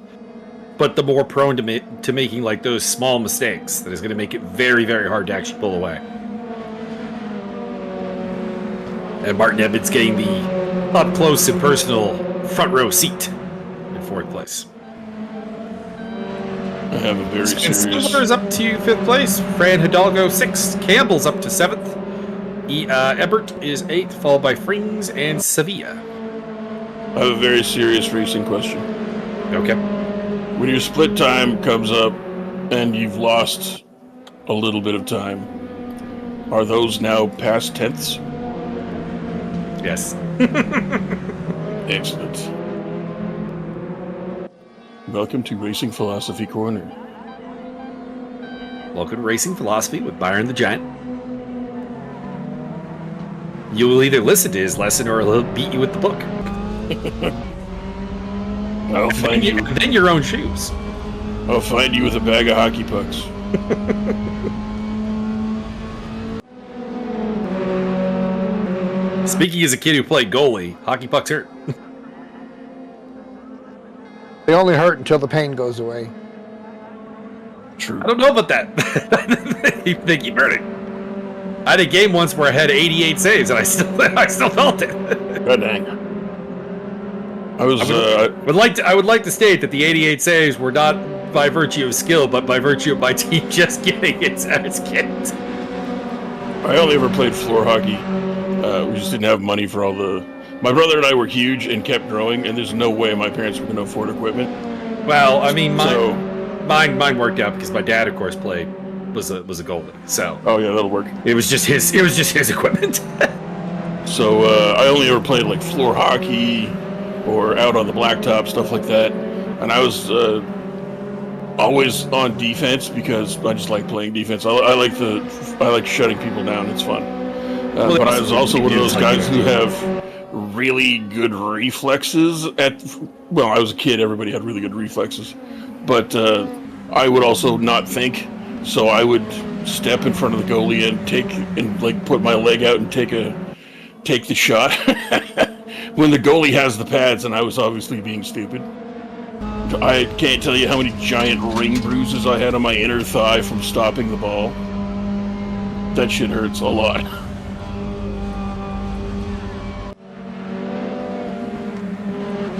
but the more prone to making those small mistakes that is going to make it very, very hard to actually pull away. And Martin Edmonds getting the up close and personal front row seat in 4th place. I have a very serious... Silver's up to 5th place. Fran Hidalgo 6th. Campbell's up to 7th. Ebert is 8th, followed by Frings and Sevilla. I have a very serious racing question. Okay. When your split time comes up and you've lost a little bit of time, are those now past tenths? Yes. Excellent. Welcome to Racing Philosophy Corner. Welcome to Racing Philosophy with Byron the Giant. You will either listen to his lesson or he'll beat you with the book. I'll find you. Then your own shoes. I'll find you with a bag of hockey pucks. Speaking as a kid who played goalie, hockey pucks hurt. They only hurt until the pain goes away. True. I don't know about that. They keep hurting. I had a game once where I had 88 saves and I still felt it. God dang. I would like to state that the 88 saves were not by virtue of skill, but by virtue of my team just getting its ass kicked. I only ever played floor hockey. We just didn't have money for all the... My brother and I were huge and kept growing, and there's no way my parents were going to afford equipment. Well, I mean, mine worked out because my dad, of course, was a goalie. So. Oh yeah, that'll work. It was just his equipment. So I only ever played like floor hockey or out on the blacktop, stuff like that. And I was always on defense because I just like playing defense. I like shutting people down. It's fun. But I was also one of those guys who have really good reflexes well, I was a kid, everybody had really good reflexes, but I would also not think, so I would step in front of the goalie and put my leg out and take the shot when the goalie has the pads, and I was obviously being stupid. I can't tell you how many giant ring bruises I had on my inner thigh from stopping the ball. That shit hurts a lot.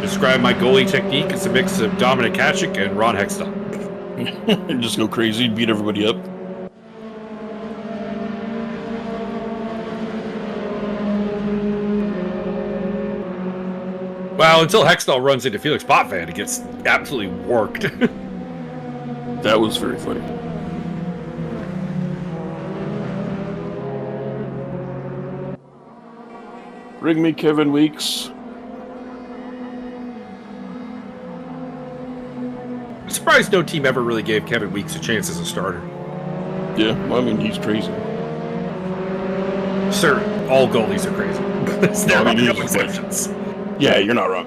Describe my goalie technique as a mix of Dominic Hatchick and Ron Hextall. And just go crazy, beat everybody up. Well, until Hextall runs into Felix Potvin, it gets absolutely worked. That was very funny. Ring me Kevin Weeks. I'm surprised no team ever really gave Kevin Weeks a chance as a starter. Yeah, well, I mean, he's crazy. Sir, all goalies are crazy. There's no exceptions. Yeah, you're not wrong.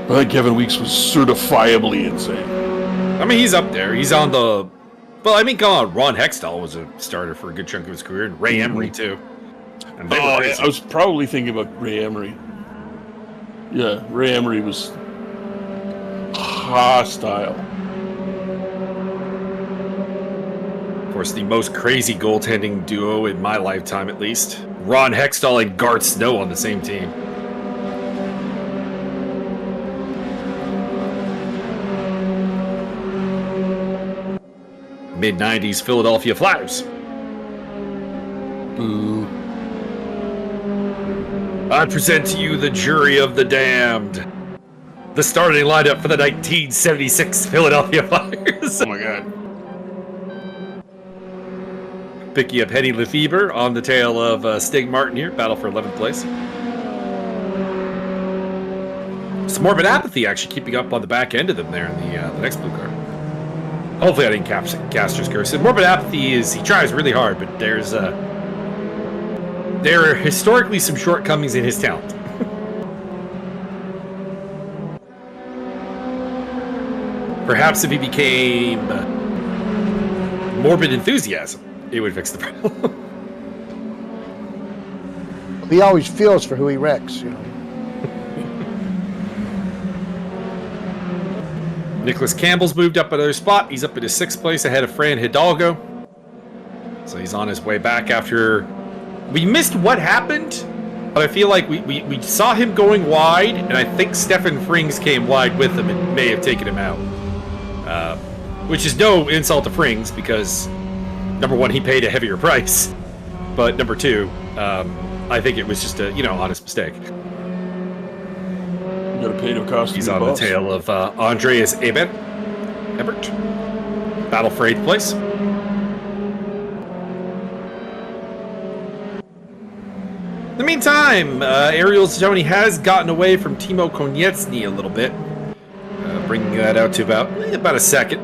I think Kevin Weeks was certifiably insane. I mean, he's up there. He's on the... Well, I mean, come on. Ron Hextall was a starter for a good chunk of his career, and Ray Emery, too. And I was probably thinking about Ray Emery. Yeah, Ray Emery was hostile. Of course, the most crazy goaltending duo in my lifetime, at least. Ron Hextall and Garth Snow on the same team. Mid-90s Philadelphia Flyers. Boo. I present to you the jury of the damned. The starting lineup for the 1976 Philadelphia Flyers. Oh my god. Picking up Henny Lefebvre on the tail of Stig Martin here. Battle for 11th place. Some Morbid Apathy actually keeping up on the back end of them there in the next blue card. Hopefully I didn't cast his curse. Morbid Apathy he tries really hard, but there are historically some shortcomings in his talent. Perhaps if he became Morbid Enthusiasm, it would fix the problem. He always feels for who he wrecks, you know. Nicholas Campbell's moved up another spot. He's up in his 6th place ahead of Fran Hidalgo. So he's on his way back after... We missed what happened, but I feel like we saw him going wide, and I think Stefan Frings came wide with him and may have taken him out. Which is no insult to Frings, because, number one, he paid a heavier price. But number two, I think it was just a, honest mistake. You gotta pay no cost. He's on the tail of Andreas Ebert. Battle for 8th place. In the meantime, Ariel Zoni has gotten away from Timo Konietzny a little bit, bringing that out to about a second.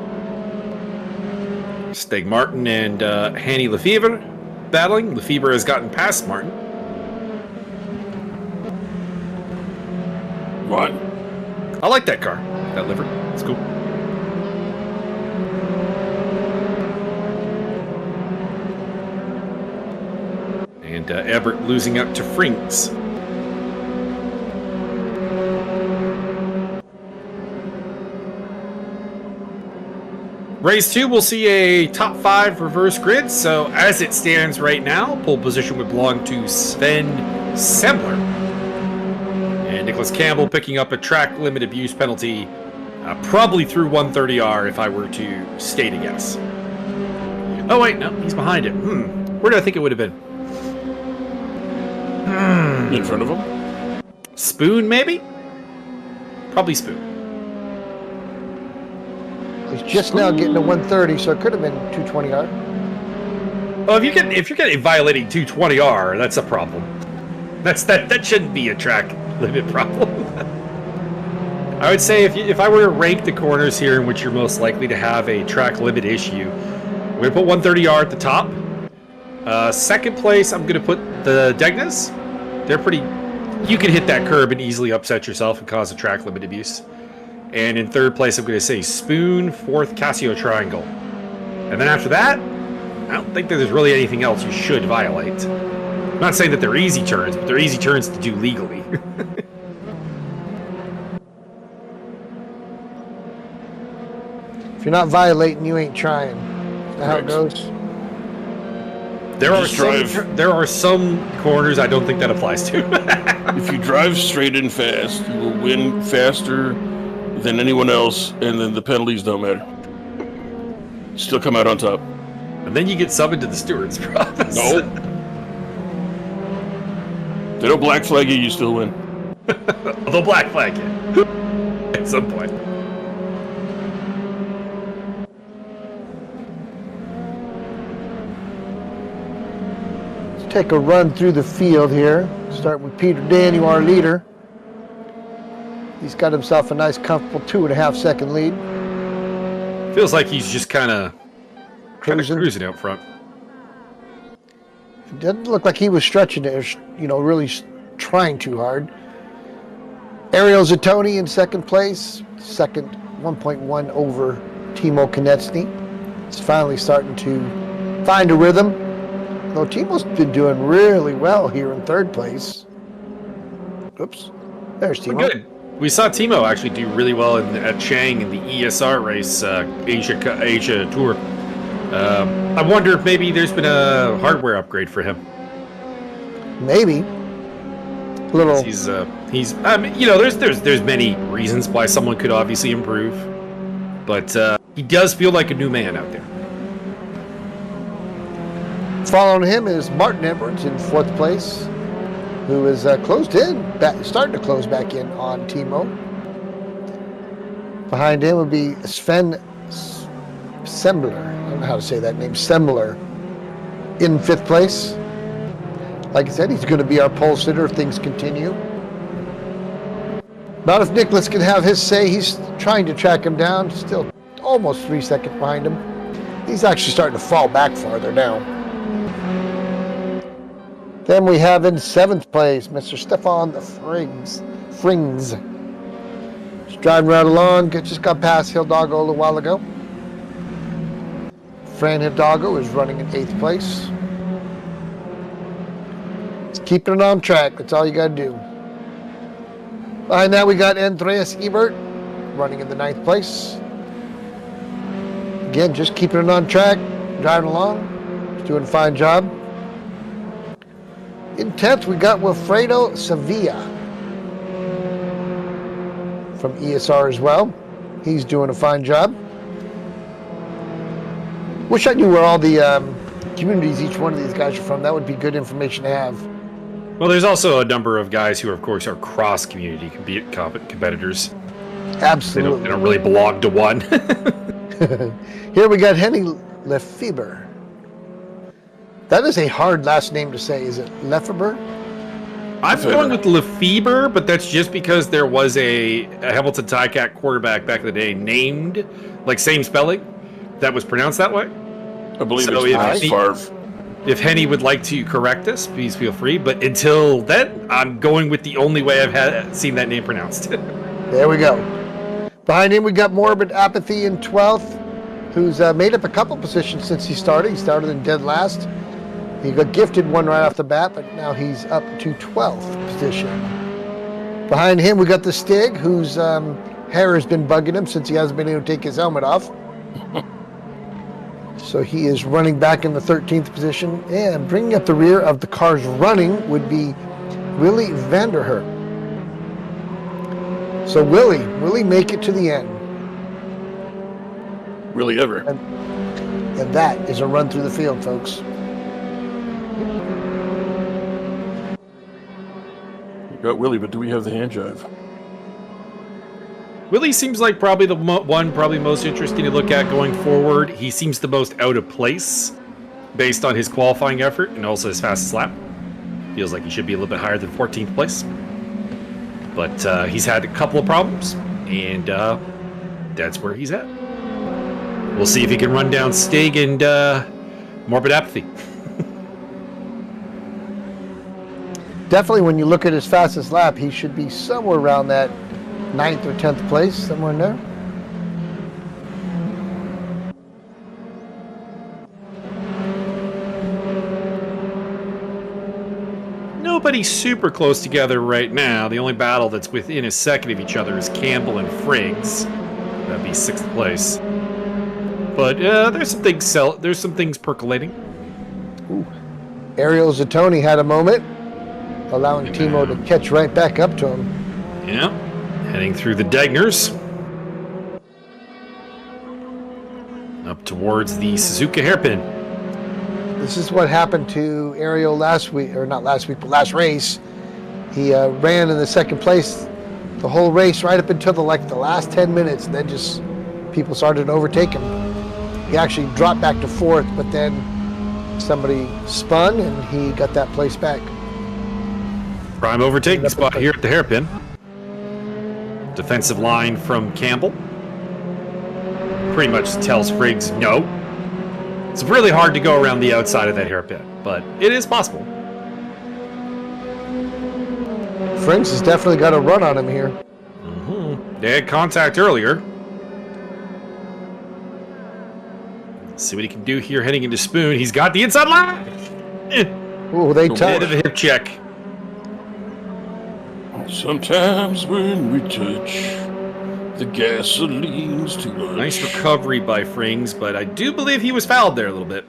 Stig Martin and Henny Lefebvre battling. Lefebvre has gotten past Martin. What? I like that car. That livery. It's cool. And Everett losing out to Frings. Race 2, we'll see a top 5 reverse grid. So as it stands right now, pole position would belong to Sven Sembler. And Nicholas Campbell picking up a track limit abuse penalty, probably through 130R if I were to state a guess. Oh wait, no, he's behind it. Where do I think it would have been? In front of him? Spoon, maybe? Probably Spoon. He's just now getting to 130, so it could have been 220R. Well, if you're getting violating 220R, that's a problem. That shouldn't be a track limit problem. I would say if I were to rank the corners here in which you're most likely to have a track limit issue, I'm going to put 130R at the top. Second place, I'm going to put the Degnas. They're pretty... You can hit that curb and easily upset yourself and cause a track limit abuse. And in third place, I'm going to say Spoon, fourth Casio Triangle. And then after that, I don't think that there's really anything else you should violate. I'm not saying that they're easy turns, but they're easy turns to do legally. If you're not violating, you ain't trying. Is that how it goes? There are some corners I don't think that applies to. If you drive straight and fast, you will win faster than anyone else, and then the penalties don't matter. Still come out on top. And then you get summoned to the Stewart's province. No. They don't black flag you, you still win. They'll black flag you. At some point. Let's take a run through the field here. Start with Peter Daniel, our leader. He's got himself a nice, comfortable 2.5 second lead. Feels like he's just kind of Cruising out front. It doesn't look like he was stretching it, really trying too hard. Ariel Zattoni in second place, second 1.1 over Timo Konecny. It's finally starting to find a rhythm, though Timo's been doing really well here in third place. Oops, there's Timo. Good. We saw Timo actually do really well at Chang in the ESR race, Asia Tour. I wonder if maybe there's been a hardware upgrade for him. Maybe. Little. He's I mean, there's many reasons why someone could obviously improve, but he does feel like a new man out there. Following him is Martin Edwards in fourth place, who is starting to close back in on Timo. Behind him would be Sven Sembler. I don't know how to say that name. Sembler in fifth place. Like I said, he's going to be our pole sitter if things continue. Not if Nicholas can have his say. He's trying to track him down. Still almost 3 seconds behind him. He's actually starting to fall back farther now. Then we have in seventh place, Mr. Stefan Frings. Just driving right along. Just got past Hidalgo a little while ago. Fran Hidalgo is running in eighth place. Just keeping it on track. That's all you got to do. Behind that, we got Andreas Ebert running in the ninth place. Again, just keeping it on track, driving along. He's doing a fine job. In 10th, we got Wilfredo Sevilla from ESR as well. He's doing a fine job. Wish I knew where all the communities each one of these guys are from. That would be good information to have. Well, there's also a number of guys who, of course, are cross-community competitors. Absolutely. They don't really belong to one. Here we got Henny Lefebvre. That is a hard last name to say. Is it Lefebvre? I'm going with Lefebvre, but that's just because there was a Hamilton Ticat quarterback back in the day named, like same spelling, that was pronounced that way. I believe so it's Favre. If Henny would like to correct us, please feel free. But until then, I'm going with the only way I've seen that name pronounced. There we go. Behind him, we got Morbid Apathy in 12th, who's made up a couple positions since he started. He started in dead last. He got gifted one right off the bat, but now he's up to 12th position. Behind him, we got the Stig, whose hair has been bugging him since he hasn't been able to take his helmet off. So he is running back in the 13th position. And bringing up the rear of the cars running would be Willie Vanderhert. So will he make it to the end? Really ever. And that is a run through the field, folks. We got Willie, but do we have the hand jive? Willie seems like probably the one most interesting to look at going forward. He seems the most out of place based on his qualifying effort and also his fastest lap. Feels like he should be a little bit higher than 14th place. But he's had a couple of problems, and that's where he's at. We'll see if he can run down Stig and Morbid Apathy. Definitely, when you look at his fastest lap, he should be somewhere around that 9th or 10th place, somewhere in there. Nobody's super close together right now. The only battle that's within a second of each other is Campbell and Friggs. That'd be 6th place. But there's some things percolating. Ooh. Ariel Zatoni had a moment, allowing Timo to catch right back up to him. Yeah, heading through the Degners. Up towards the Suzuka hairpin. This is what happened to Ariel last week, or not last week, but last race. He ran in the 2nd place the whole race right up until the last 10 minutes, and then just people started to overtake him. He actually dropped back to 4th, but then somebody spun and he got that place back. Prime overtaking spot here at the hairpin. Defensive line from Campbell. Pretty much tells Friggs no. It's really hard to go around the outside of that hairpin, but it is possible. Friggs has definitely got a run on him here. Mm-hmm. They had contact earlier. Let's see what he can do here heading into Spoon. He's got the inside line. Ooh, they touch. Bit of a hip check. Sometimes when we touch, the gasoline's too much. Nice recovery by Frings, but I do believe he was fouled there a little bit.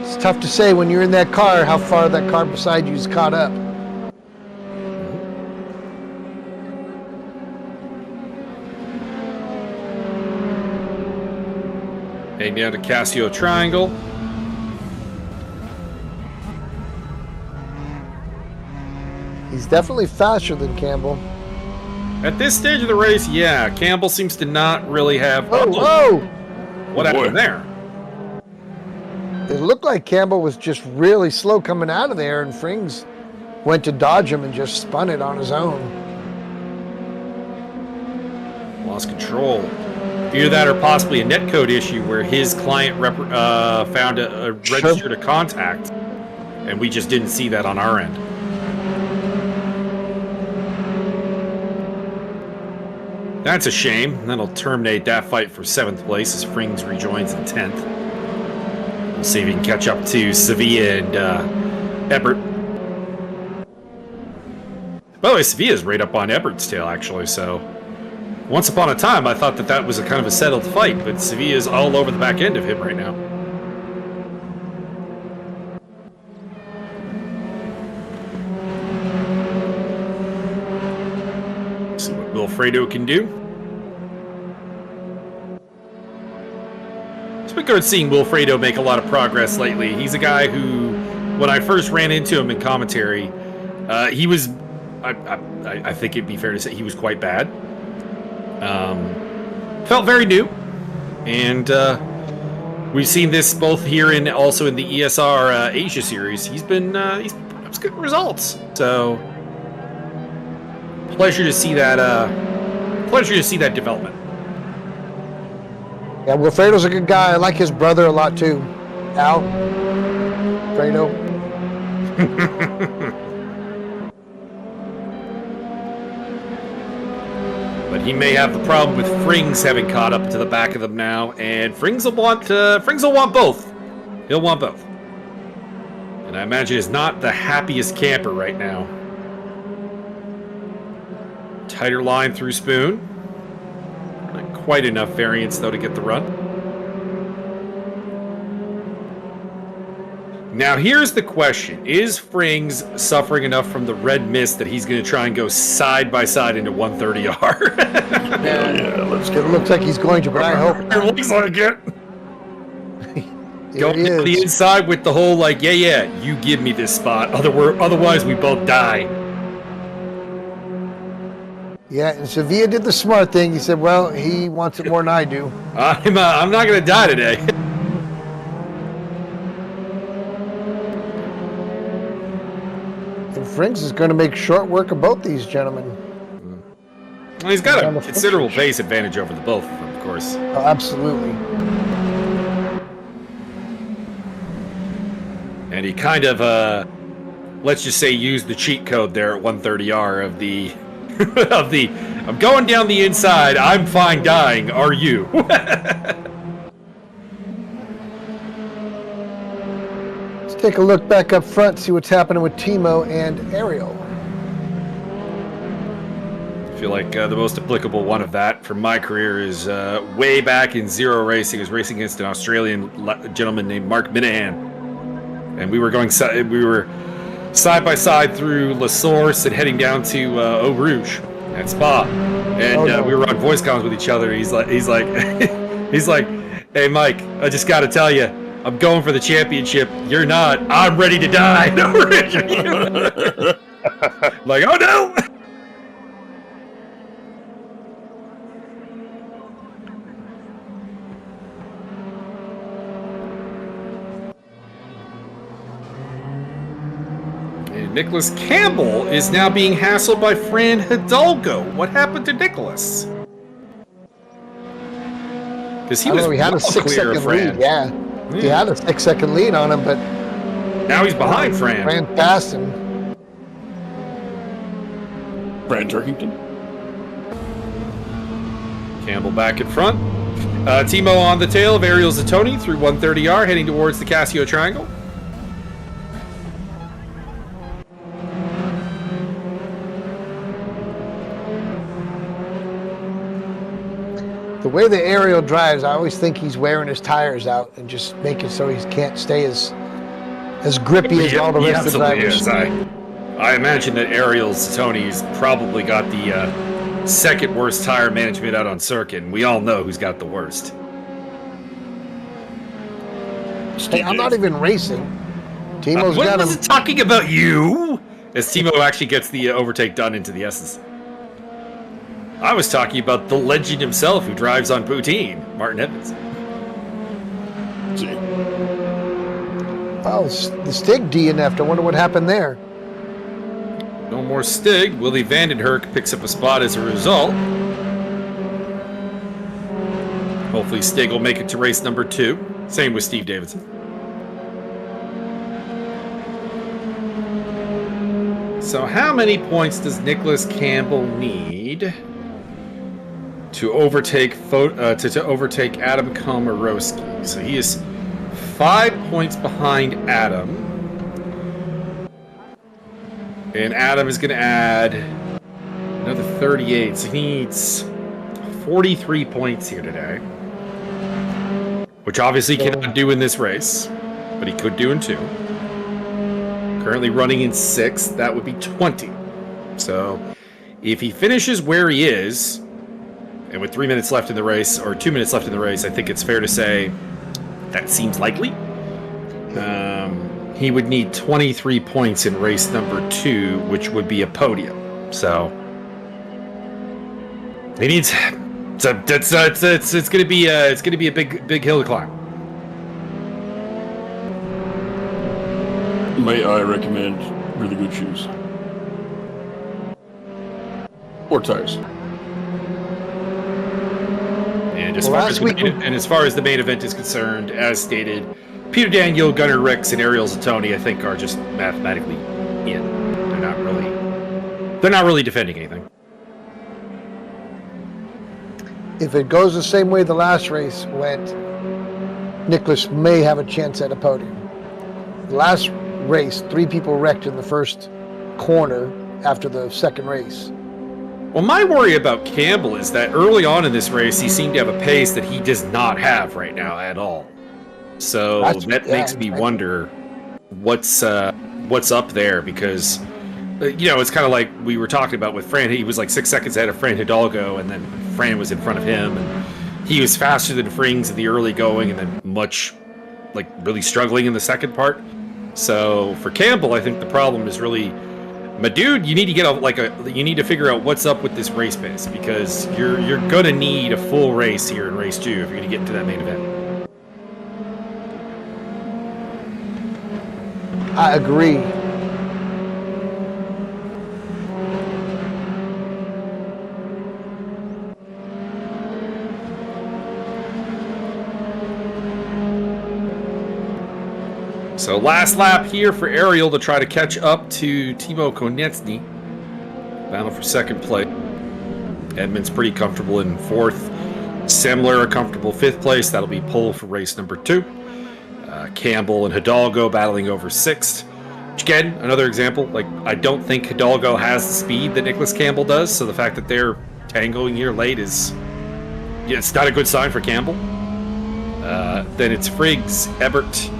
It's tough to say when you're in that car how far that car beside you is caught up. Heading down to Casio Triangle. He's definitely faster than Campbell. At this stage of the race, yeah, Campbell seems to not really have... Whoa! What happened there? It looked like Campbell was just really slow coming out of there, and Frings went to dodge him and just spun it on his own. Lost control. Either that or possibly a netcode issue where his client found a register to contact, and we just didn't see that on our end. That's a shame. That'll terminate that fight for 7th place as Frings rejoins in 10th. We'll see if he can catch up to Sevilla and Ebert. By the way, Sevilla's right up on Ebert's tail, actually, so... Once upon a time, I thought that was a kind of a settled fight, but Sevilla's all over the back end of him right now. See what Wilfredo can do. It's been good seeing Wilfredo make a lot of progress lately. He's a guy who, when I first ran into him in commentary, he was, I think it'd be fair to say he was quite bad. Felt very new, and we've seen this both here and also in the ESR Asia series. He's put up good results, so pleasure to see that. Pleasure to see that development. Yeah, Wilfredo's a good guy. I like his brother a lot too, Al. Fredo. he may have the problem with Frings having caught up to the back of them now, and Frings will want both. He'll want both. And I imagine is not the happiest camper right now. Tighter line through Spoon. Not quite enough variance, though, to get the run. Now, here's the question. Is Frings suffering enough from the red mist that he's going to try and go side by side into 130R? Yeah, let's It looks like he's going to, but I hope It looks like it. Going to the inside with the whole, like, yeah, you give me this spot. Otherwise, we both die. Yeah, and Sevilla did the smart thing. He said, well, he wants it more than I do. I'm not going to die today. And Frings is going to make short work of both these gentlemen. Well, he's got a considerable pace advantage over the both of them, of course. Oh, absolutely. And he kind of, let's just say, used the cheat code there at 130R of the, I'm going down the inside, I'm fine dying, are you? Let's take a look back up front, see what's happening with Timo and Ariel. I feel like the most applicable one of that from my career is way back in Zero Racing. I was racing against an Australian gentleman named Mark Minahan. And we were side by side through La Source and heading down to Eau Rouge at Spa, and we were on voice comms with each other. He's like, "Hey, Mike, I just got to tell you, I'm going for the championship. You're not. I'm ready to die." Like, oh no. Nicholas Campbell is now being hassled by Fran Hidalgo. What happened to Nicholas? Because he had a 6-second lead. Yeah, he had a 6-second lead on him, but now he's behind Fran. Ran past him. Brad Turkington. Campbell back in front. Timo on the tail of Ariel Zatoni through 130R, heading towards the Casio Triangle. The way the Ariel drives, I always think he's wearing his tires out and just making so he can't stay as grippy as all the rest of the drivers. Is. I imagine that Ariel Zatoni's probably got the second worst tire management out on circuit, and we all know who's got the worst. Hey, I'm not even racing. Timo's got him. I wasn't talking about you. As Timo actually gets the overtake done into the S's. I was talking about the legend himself who drives on poutine, Martin Evans. Well, the Stig DNF'd. I wonder what happened there. No more Stig. Willie Vandenherk picks up a spot as a result. Hopefully Stig will make it to race number 2. Same with Steve Davidson. So how many points does Nicholas Campbell need to overtake Adam Komarowski? So he is 5 points behind Adam. And Adam is going to add another 38. So he needs 43 points here today. Which obviously he cannot do in this race. But he could do in 2. Currently running in 6th. That would be 20. So if he finishes where he is, and with 3 minutes left in the race, or 2 minutes left in the race, I think it's fair to say that seems likely. He would need 23 points in race number 2, which would be a podium. So he needs. It's going to be a big hill to climb. May I recommend really good shoes or tires? And as far as the main event is concerned, as stated, Peter Daniel, Gunnar Ricks, and Ariel Zatoni, I think, are just mathematically in. They're not really defending anything. if it goes the same way the last race went, Nicholas may have a chance at a podium. The last race, 3 people wrecked in the first corner after the second race. Well, my worry about Campbell is that early on in this race, he seemed to have a pace that he does not have right now at all. So that makes me wonder what's up there, because it's kind of like we were talking about with Fran. He was like 6 seconds ahead of Fran Hidalgo, and then Fran was in front of him, and he was faster than Frings in the early going, and then really struggling in the second part. So for Campbell, I think the problem is really, my dude, you need to you need to figure out what's up with this race pace, because you're gonna need a full race here in race 2 if you're gonna get into that main event. I agree. So last lap here for Ariel to try to catch up to Timo Konecny. Battle for second place. Edmund's pretty comfortable in 4th. Semler a comfortable 5th place. That'll be pole for race number 2. Campbell and Hidalgo battling over 6th. Which again, another example. I don't think Hidalgo has the speed that Nicholas Campbell does. So the fact that they're tangoing here late it's not a good sign for Campbell. Then it's Friggs, Ebert.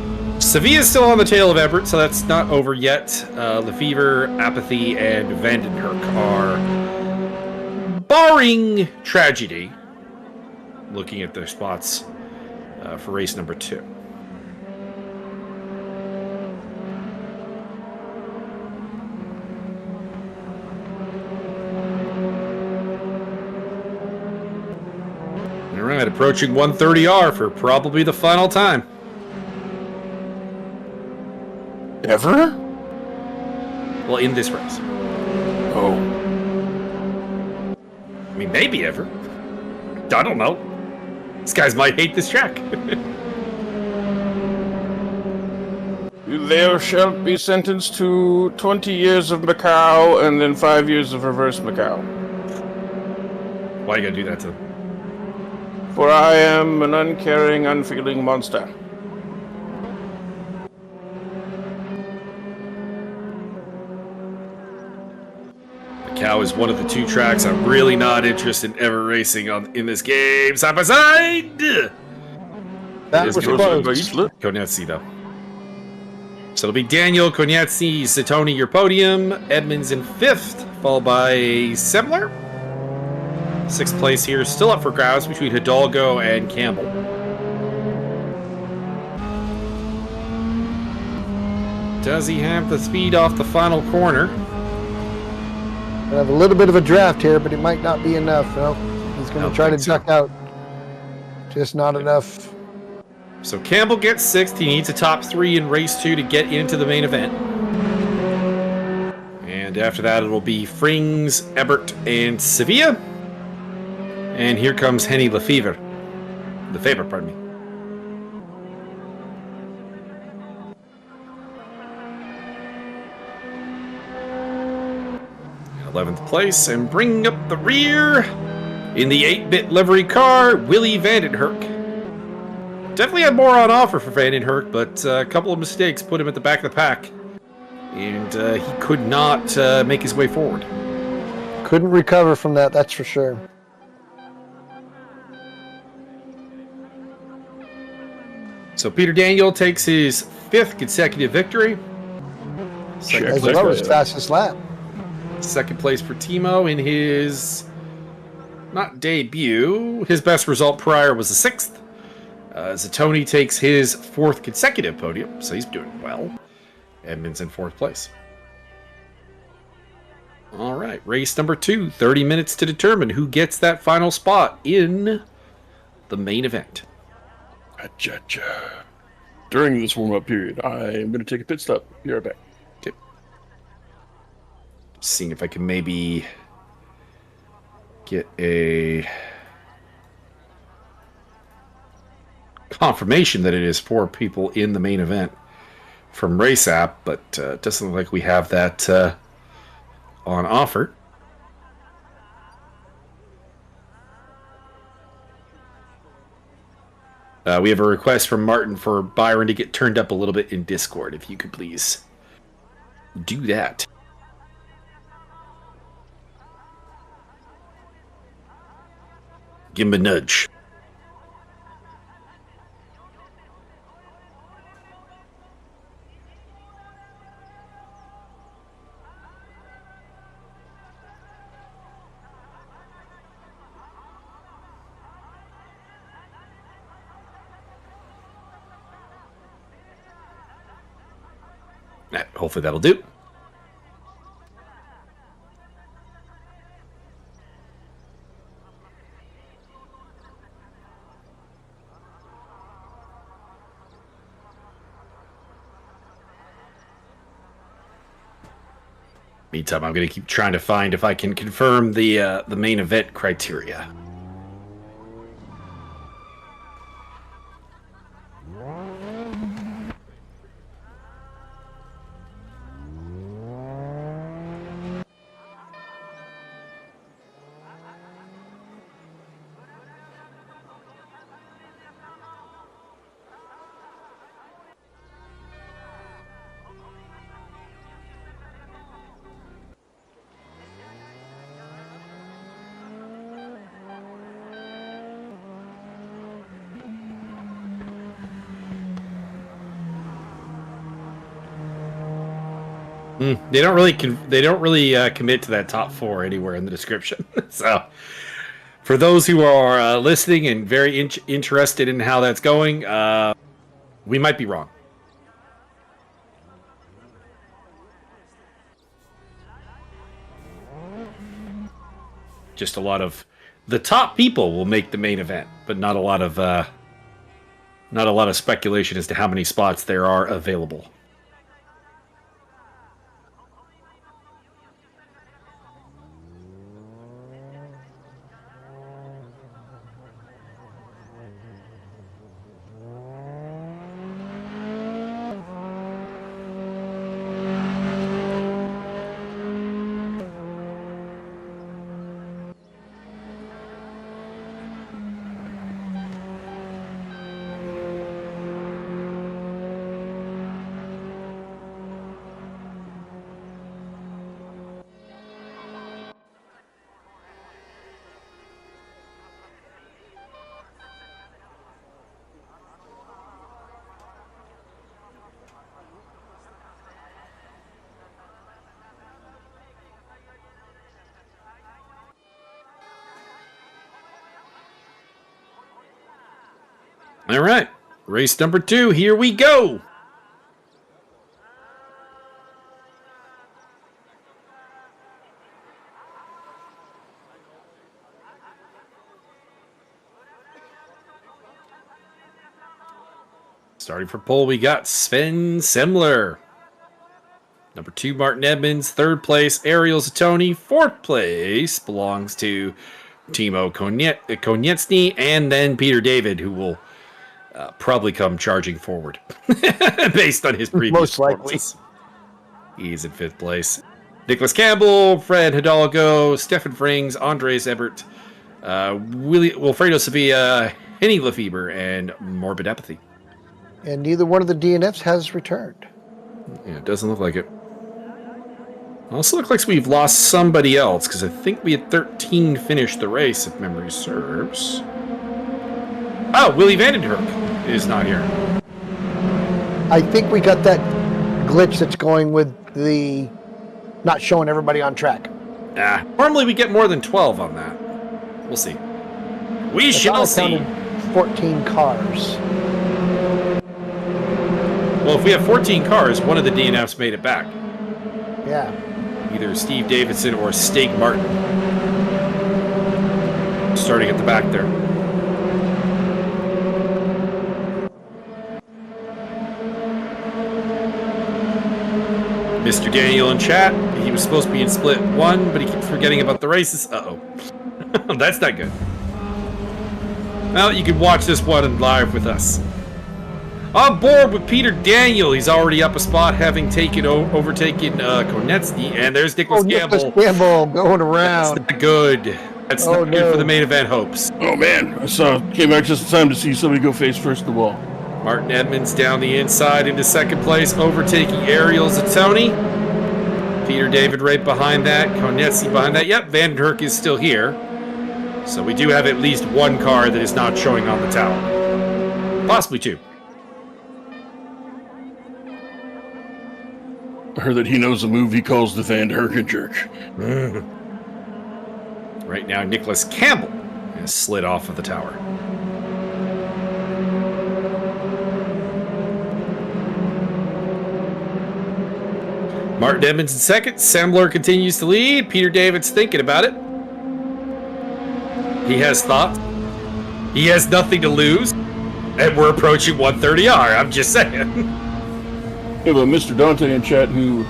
Sevilla's still on the tail of Everett, so that's not over yet. Lefevre, Apathy, and Vandenherk are, barring tragedy, looking at their spots for race number 2. All right, approaching 130R for probably the final time. Ever? Well, in this race. Oh. I mean, maybe ever. I don't know. These guys might hate this track. Thou shalt be sentenced to 20 years of Macau and then 5 years of reverse Macau. Why you gotta do that to them? For I am an uncaring, unfeeling monster. Macau is one of the 2 tracks I'm really not interested in ever racing in this game. Side by side! That was close. Konecny, though. So it'll be Daniel, Konecny, Zatoni, your podium. Edmonds in 5th, followed by Semler. 6th place here, still up for grabs between Hidalgo and Campbell. Does he have the speed off the final corner? I have a little bit of a draft here, but it might not be enough. No, he's going to try to duck out. Just not enough. So Campbell gets 6th. He needs a top 3 in race 2 to get into the main event. And after that, it'll be Frings, Ebert, and Sevilla. And here comes Henny Lefevre. Lefebvre, pardon me. 11th place, and bringing up the rear in the 8-bit livery car, Willy Vandenherk. Definitely had more on offer for Vandenherk, but a couple of mistakes put him at the back of the pack, and he could not make his way forward. Couldn't recover from that, that's for sure. So Peter Daniel takes his 5th consecutive victory. As well as fastest lap. Second place for Timo in his, not debut, his best result prior was a 6th. Zatoni takes his 4th consecutive podium, so he's doing well. Edmonds in 4th place. All right, race number 2, 30 minutes to determine who gets that final spot in the main event. During this warm-up period, I am going to take a pit stop. Be right back. Okay. Seeing if I can maybe get a confirmation that it is 4 people in the main event from Race App, but it doesn't look like we have that on offer. We have a request from Martin for Byron to get turned up a little bit in Discord, if you could please do that. Give him a nudge. Hopefully that'll do. Meantime, I'm going to keep trying to find if I can confirm the main event criteria. They don't really commit to that top 4 anywhere in the description. So, for those who are listening and very interested in how that's going, we might be wrong. Just a lot of the top people will make the main event, but not a lot of speculation as to how many spots there are available. All right, race number 2, here we go. Starting for pole, we got Sven Semler. Number 2, Martin Edmonds. 3rd place, Ariel Zatoni. 4th place belongs to Timo Konietzny, and then Peter David, who will probably come charging forward based on his previous Most likely. performances. He's in 5th place. Nicholas Campbell, Fred Hidalgo, Stefan Frings, Andres Ebert, Wilfredo Sevilla, Henny Lefebvre, and Morbid Apathy. And neither one of the DNFs has returned. Yeah, it doesn't look like it. Also looks like we've lost somebody else, because I think we had 13 finish the race, if memory serves. Oh, Willie Vandenberg is not here. I think we got that glitch that's going with the not showing everybody on track. Normally we get more than 12 on that. We'll see. We shall see. 14 cars. Well, if we have 14 cars, one of the DNFs made it back. Yeah. Either Steve Davidson or Stig Martin. Starting at the back there. Mr. Daniel in chat, he was supposed to be in split 1, but he keeps forgetting about the races. Uh-oh. That's not good. Well, you can watch this one live with us. On board with Peter Daniel. He's already up a spot, having overtaken Konetsny. And there's Nicholas Campbell. Nicholas Campbell going around. That's not good. That's Oh, not good for no. the main event hopes. Oh man, came back just in time to see somebody go face first to the wall. Martin Edmonds down the inside into second place, overtaking Ariel Zattoni. Peter David right behind that. Konetsi behind that. Yep, Van Herk is still here. So we do have at least one car that is not showing on the tower. Possibly two. I heard that he knows a move he calls the Van Herken jerk. Right now, Nicholas Campbell has slid off of the tower. Martin Edmonds in second. Sembler continues to lead. Peter David's thinking about it. He has thoughts. He has nothing to lose. And we're approaching 130R. I'm just saying. We have a Mr. Dante in chat who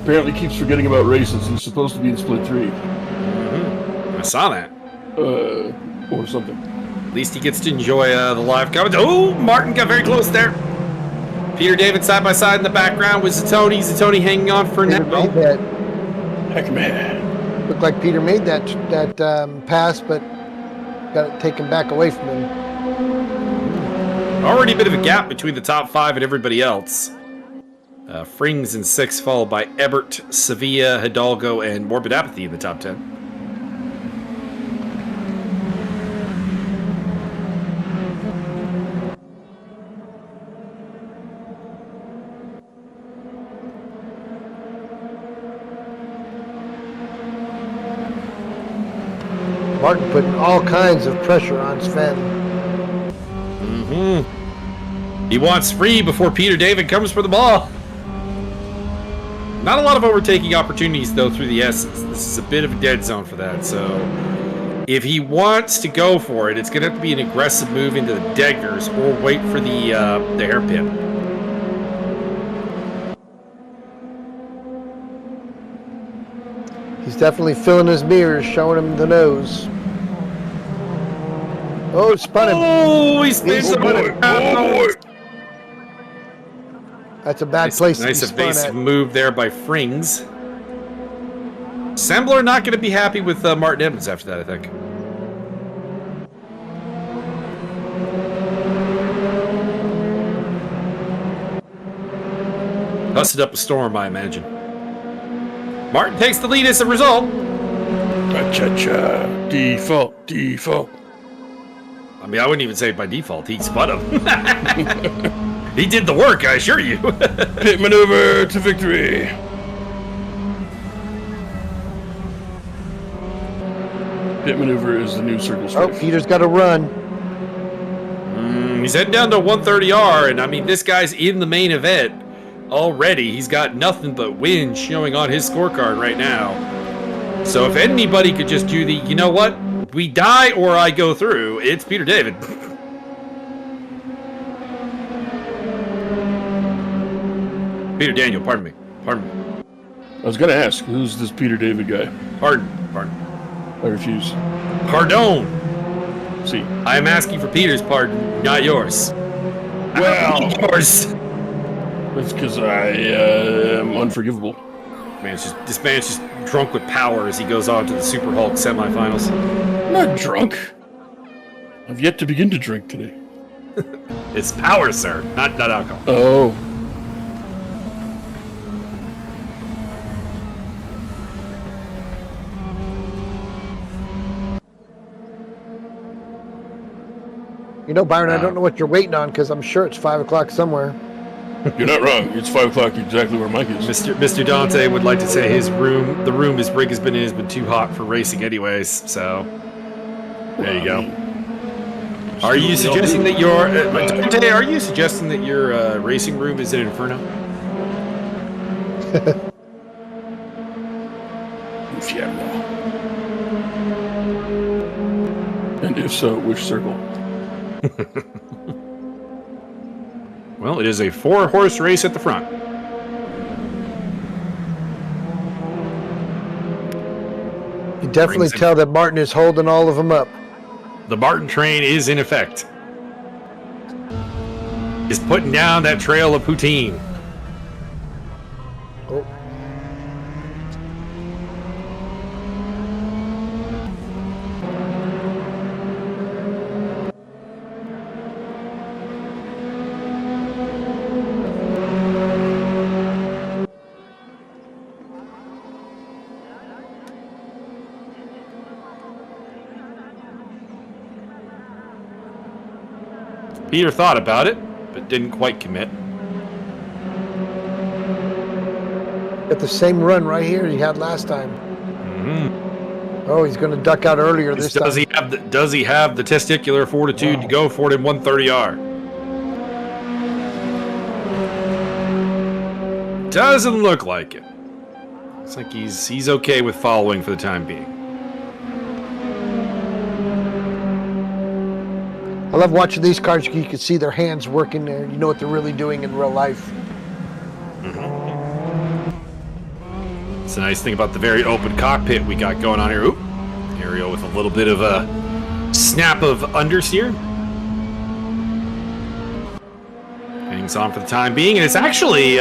apparently keeps forgetting about races. He's supposed to be in split 3. I saw that. Or something. At least he gets to enjoy the live comments. Oh, Martin got very close there. Peter David side by side in the background with Zattoni. Zattoni hanging on for Peter now. made that. Heck man. Looked like Peter made that pass, but got it taken back away from him. Already a bit of a gap between the top 5 and everybody else. Frings in 6th, followed by Ebert, Sevilla, Hidalgo, and Morbid Apathy in the top 10. Martin putting all kinds of pressure on Sven. He wants free before Peter David comes for the ball. Not a lot of overtaking opportunities, though, through the S's. This is a bit of a dead zone for that, so if he wants to go for it, it's going to have to be an aggressive move into the Deggers or wait for the hairpin. He's definitely filling his mirrors, showing him the nose. Oh, spun him. Oh, he spins Oh, him. boy. Oh boy. That's a bad place to be Nice spun evasive at. move there by Frings. Sembler not going to be happy with Martin Edmonds after that, I think. Busted up a storm, I imagine. Martin takes the lead as a result. Cha-cha-cha. Default. I mean, I wouldn't even say by default. He spun him. He did the work, I assure you. Pit maneuver to victory. Pit maneuver is the new circle Oh, strafe. Peter's got to run. He's heading down to 130R, and I mean, this guy's in the main event already. He's got nothing but wins showing on his scorecard right now. So if anybody could just do the, you know what, we die or I go through, it's Peter David. Peter Daniel, pardon me. I was gonna ask, who's this Peter David guy? Pardon. I refuse. Pardon. See. I am asking for Peter's pardon, not yours. Well, Yours. that's because I am unforgivable. This man's just drunk with power as he goes on to the Super Hulk semifinals. I'm not drunk. I've yet to begin to drink today. It's power, sir, not alcohol. Oh. You know, Byron, I don't know what you're waiting on because I'm sure it's 5 o'clock somewhere. You're not wrong. It's 5 o'clock exactly where Mike is. Mr. Dante would like to say the room his rig has been in has been too hot for racing anyways, so there you go. Are you suggesting that your Dante, are you suggesting that your racing room is an inferno? Infierno. And if so, which circle? Well, it is a 4-horse race at the front. You definitely tell that Martin is holding all of them up. The Martin train is in effect. Is putting down that trail of poutine. Oh. Peter thought about it, but didn't quite commit. Got the same run right here he had last time. Mm-hmm. Oh, he's going to duck out earlier this time. Does he have the testicular fortitude to go for it in 130R? Doesn't look like it. Looks like he's okay with following for the time being. I love watching these cars. You can see their hands working there. You know what they're really doing in real life. It's a nice thing about the very open cockpit we got going on here. Oop. Ariel with a little bit of a snap of understeer. Hangs on for the time being, and it's actually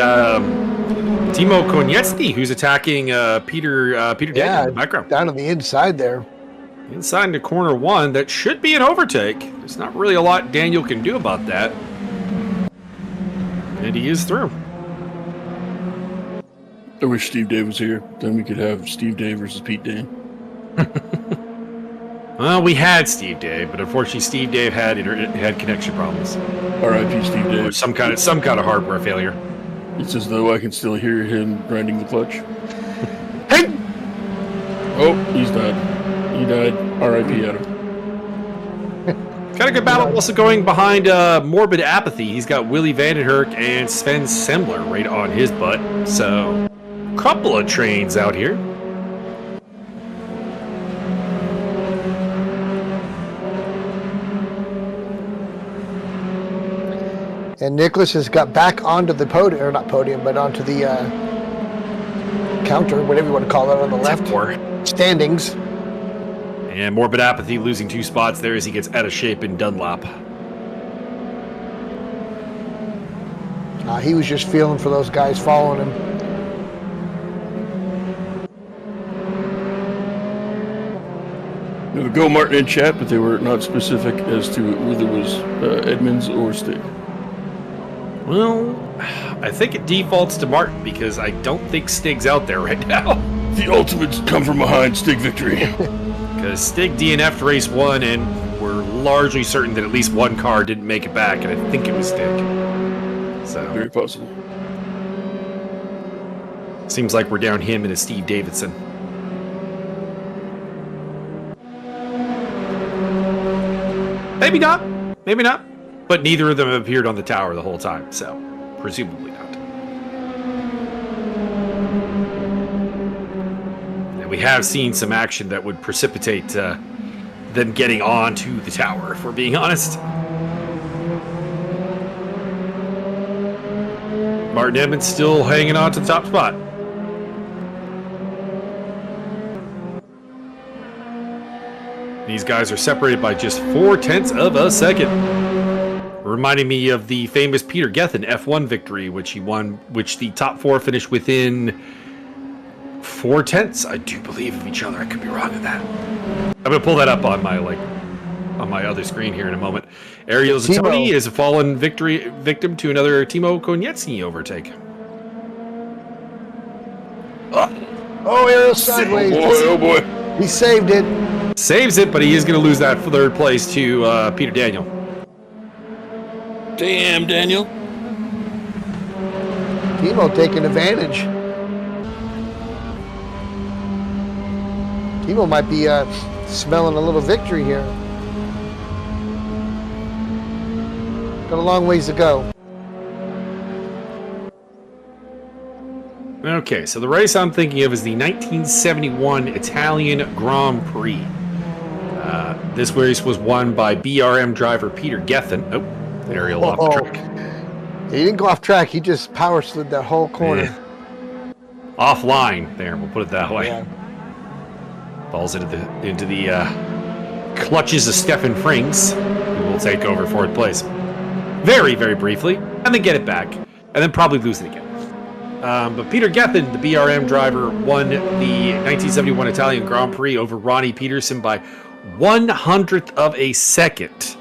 Timo Konietzki who's attacking Peter Daniel in the background. Down on the inside there. Inside into corner one, that should be an overtake. There's not really a lot Daniel can do about that. And he is through. I wish Steve Dave was here. Then we could have Steve Dave versus Pete Dane. Well, we had Steve Dave, but unfortunately Steve Dave had connection problems. R.I.P. Steve Dave. Or some kind of hardware failure. It's as though I can still hear him grinding the clutch. Hey! Oh, he's died. He died. R.I.P. Adam. Got a good battle also going behind Morbid Apathy. He's got Willie Vandenherk and Sven Sembler right on his butt. So, couple of trains out here. And Nicholas has got back onto the podium, or not podium, but onto the counter, whatever you want to call it, on the left. Standings. And Morbid Apathy losing 2 spots there as he gets out of shape in Dunlop. He was just feeling for those guys following him. There was Go Martin in chat, but they were not specific as to whether it was Edmonds or Stig. Well, I think it defaults to Martin because I don't think Stig's out there right now. The ultimate come from behind Stig victory. Because Stig DNF'd race 1 and we're largely certain that at least one car didn't make it back, and I think it was Stig. So Very possible. Seems like we're down him and a Steve Davidson. Maybe not. Maybe not. But neither of them have appeared on the tower the whole time, so presumably not. And we have seen some action that would precipitate them getting onto the tower, if we're being honest. Martin Edmonds still hanging on to the top spot. These guys are separated by just 0.4 of a second. Reminding me of the famous Peter Gethin F1 victory, which he won, which the top 4 finished within 0.4, I do believe, of each other. I could be wrong on that. I'm gonna pull that up on my other screen here in a moment. Ariel Zatoni is a fallen victim to another Timo Konietzki overtake. Oh, Ariel sideways. Oh boy. He saved it. Saves it, but he is going to lose that for 3rd place to Peter Daniel. Damn, Daniel. Timo taking advantage. Timo might be smelling a little victory here. Got a long ways to go. Okay, so the race I'm thinking of is the 1971 Italian Grand Prix. This race was won by BRM driver Peter Gethin. Oh, Ariel off the track. He didn't go off track. He just power slid that whole corner. Yeah. Offline, there, we'll put it that way. Yeah. Falls into the clutches of Stefan Frings, who will take over 4th place. Very, very briefly, and then get it back, and then probably lose it again. But Peter Gethin, the BRM driver, won the 1971 Italian Grand Prix over Ronnie Peterson by 1/100th of a second.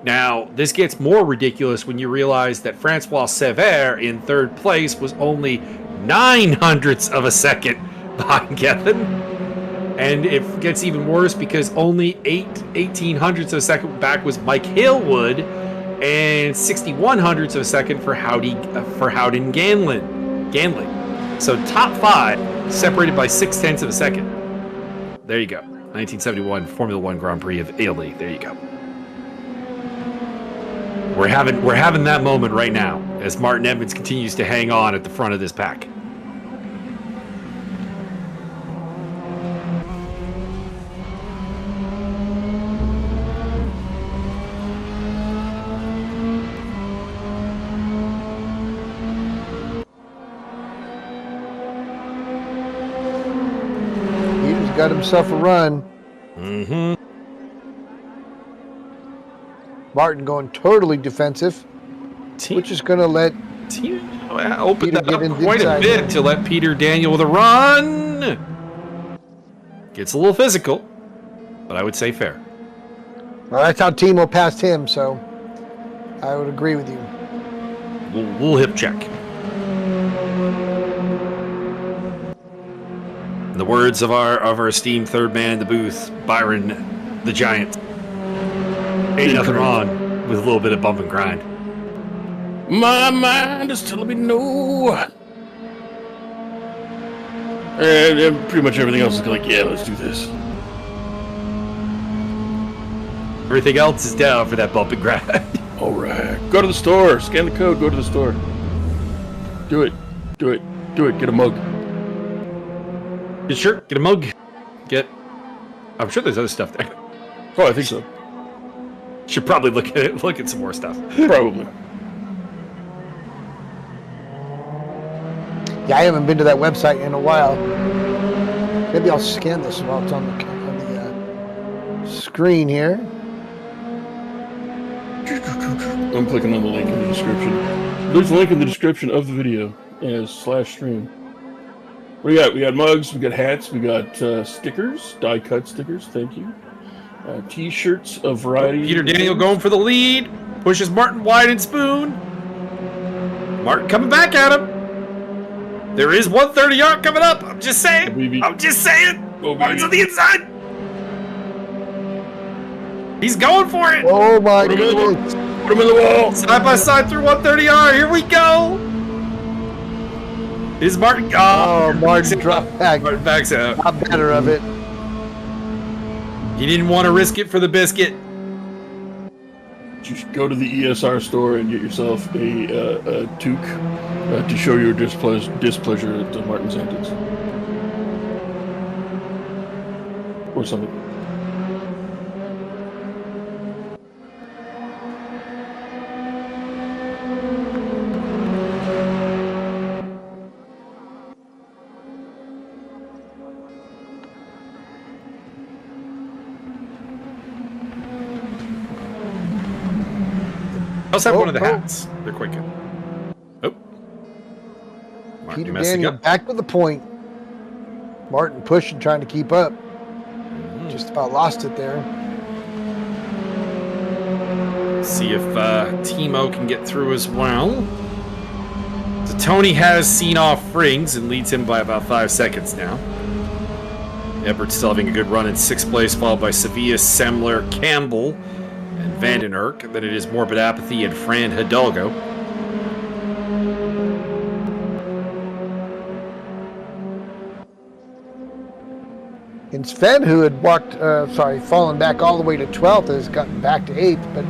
Now, this gets more ridiculous when you realize that Francois Sever in 3rd place was only 9/100ths of a second behind Gethin. And it gets even worse because only 18/100ths of a second back was Mike Hillwood and 61 hundredths of a second for Howden Ganlin. So top 5 separated by 6/10 of a second. There you go. 1971 Formula One Grand Prix of Italy. There you go. We're having that moment right now as Martin Edmonds continues to hang on at the front of this pack. He's got himself a run. Mm-hmm. Martin going totally defensive, which is going to let open Peter that up get quite a inside bit there. to let Peter Daniel with a run. Gets a little physical, but I would say fair. Well, that's how Timo passed him, so I would agree with you. Little hip check. In the words of our esteemed third man in the booth, Byron the Giant. Ain't nothing wrong with a little bit of bump and grind. My mind is telling me no. And pretty much everything else is like, yeah, let's do this. Everything else is down for that bump and grind. All right. Go to the store. Scan the code. Go to the store. Do it. Do it. Do it. Get a mug. Get a shirt. Get a mug. I'm sure there's other stuff there. Oh, I think so. Should probably look at some more stuff. Probably. Yeah, I haven't been to that website in a while. Maybe I'll scan this while it's on the screen here. I'm clicking on the link in the description. There's a link in the description of the video as /stream. What do we got? We got mugs, we got hats, we got stickers, die-cut stickers, thank you. T-shirts of variety. Peter Daniel going for the lead. Pushes Martin wide and spoon. Martin coming back at him. There is 130 yard coming up. I'm just saying. Oh, baby. I'm just saying. Oh, Martin's on baby. the inside. He's going for it. Oh my Put him in the wall. goodness. Put him in the wall. Side by side through 130 yard. Here we go. Is Martin? Oh, Martin dropped back. Martin backs out. Not better of it. He didn't want to risk it for the biscuit. Just go to the ESR store and get yourself a toque to show your displeasure at Martin's antics. Or something. I also have one of the Oh. hats. They're quite good. Oh. Martin Peter messing Daniel up. back with the point. Martin pushing, trying to keep up. Just about lost it there. See if Timo can get through as well. So Tony has seen off rings and leads him by about 5 seconds now. Everett's still having a good run in 6th place, followed by Sevilla, Semler, Campbell, and Vanden Erck. Then it is Morbid Apathy and Fran Hidalgo. And Sven, who had fallen back all the way to 12th, has gotten back to 8th, but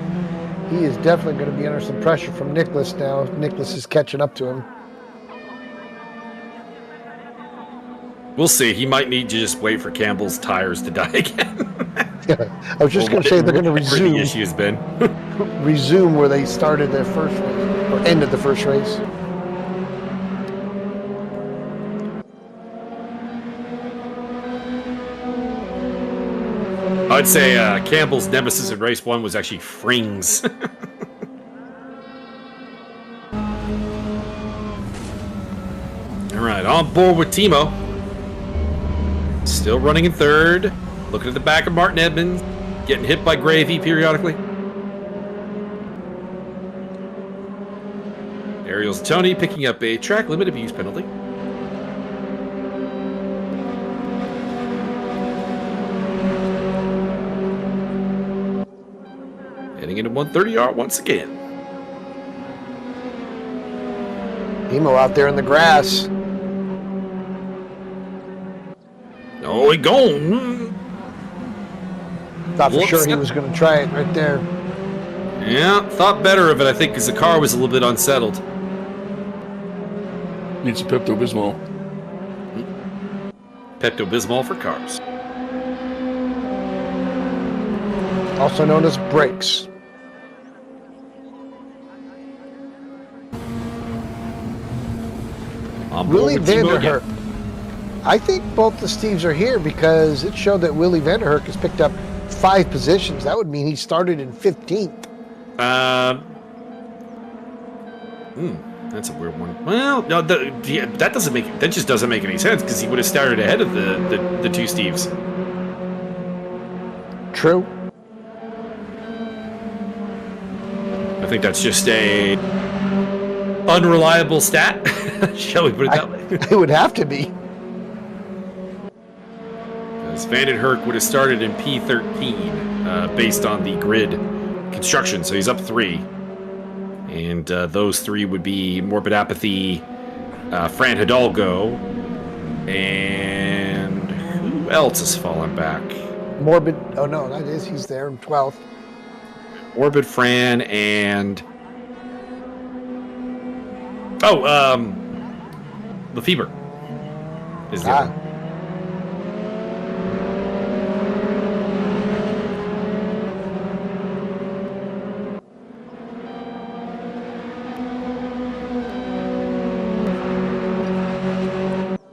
he is definitely going to be under some pressure from Nicholas now. Nicholas is catching up to him. We'll see. He might need to just wait for Campbell's tires to die again. I was just going to say they're going to Whatever the resume. issue has been. Resume where they started their first race, or ended the first race. I'd say Campbell's nemesis in race 1 was actually Frings. All right, on board with Timo. Still running in 3rd. Looking at the back of Martin Edmonds. Getting hit by Gravy periodically. Ariel's Tony picking up a track limit abuse penalty. Heading into 130R once again. Emo out there in the grass. Oh, he gone. Thought for Whoops. sure he was going to try it right there. Yeah, thought better of it, I think, because the car was a little bit unsettled. Needs a Pepto-Bismol. Pepto-Bismol for cars. Also known as brakes. Willie Vanderherk. I think both the Steves are here because it showed that Willie Vanderherk has picked up 5 positions. That would mean he started in 15th. That's a weird one. Well, no, that just doesn't make any sense because he would have started ahead of the two Steves. True. I think that's just a unreliable stat. Shall we put it that way? It would have to be. Because Vandenherk would have started in P13 based on the grid construction, so he's up 3. And those 3 would be Morbid Apathy, Fran Hidalgo, and who else has fallen back? Morbid. Oh, no, that is. He's there in 12th. Morbid, Fran, and... Lefebvre is the other.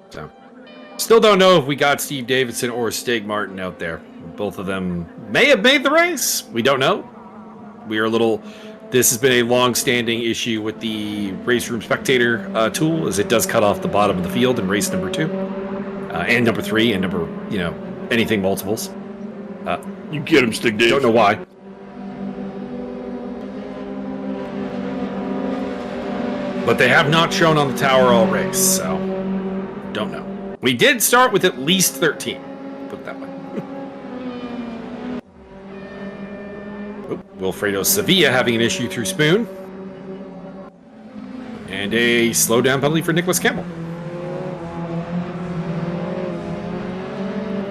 So, still don't know if we got Steve Davidson or Stig Martin out there. Both of them may have made the race. We don't know. We are a little... This has been a long-standing issue with the RaceRoom Spectator tool, as it does cut off the bottom of the field in race number 2, and number 3, and number, anything multiples. You get him, Stig Dave. Don't know why. But they have not shown on the tower all race, so don't know. We did start with at least 13. Put it that way. Wilfredo Sevilla having an issue through Spoon. And a slowdown penalty for Nicholas Campbell.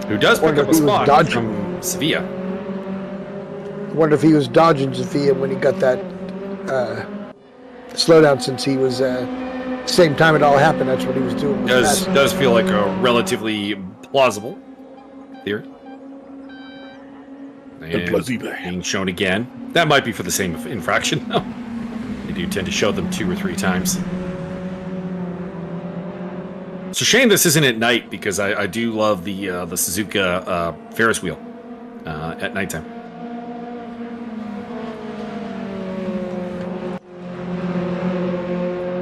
Who does pick up a spot from Sevilla. I wonder if he was dodging Sevilla when he got that slowdown, since he was same time it all happened. That's what he was doing. Does feel like a relatively plausible theory. And being shown again. That might be for the same infraction, though. They do tend to show them 2 or 3 times. It's a shame this isn't at night, because I do love the Suzuka Ferris wheel at nighttime.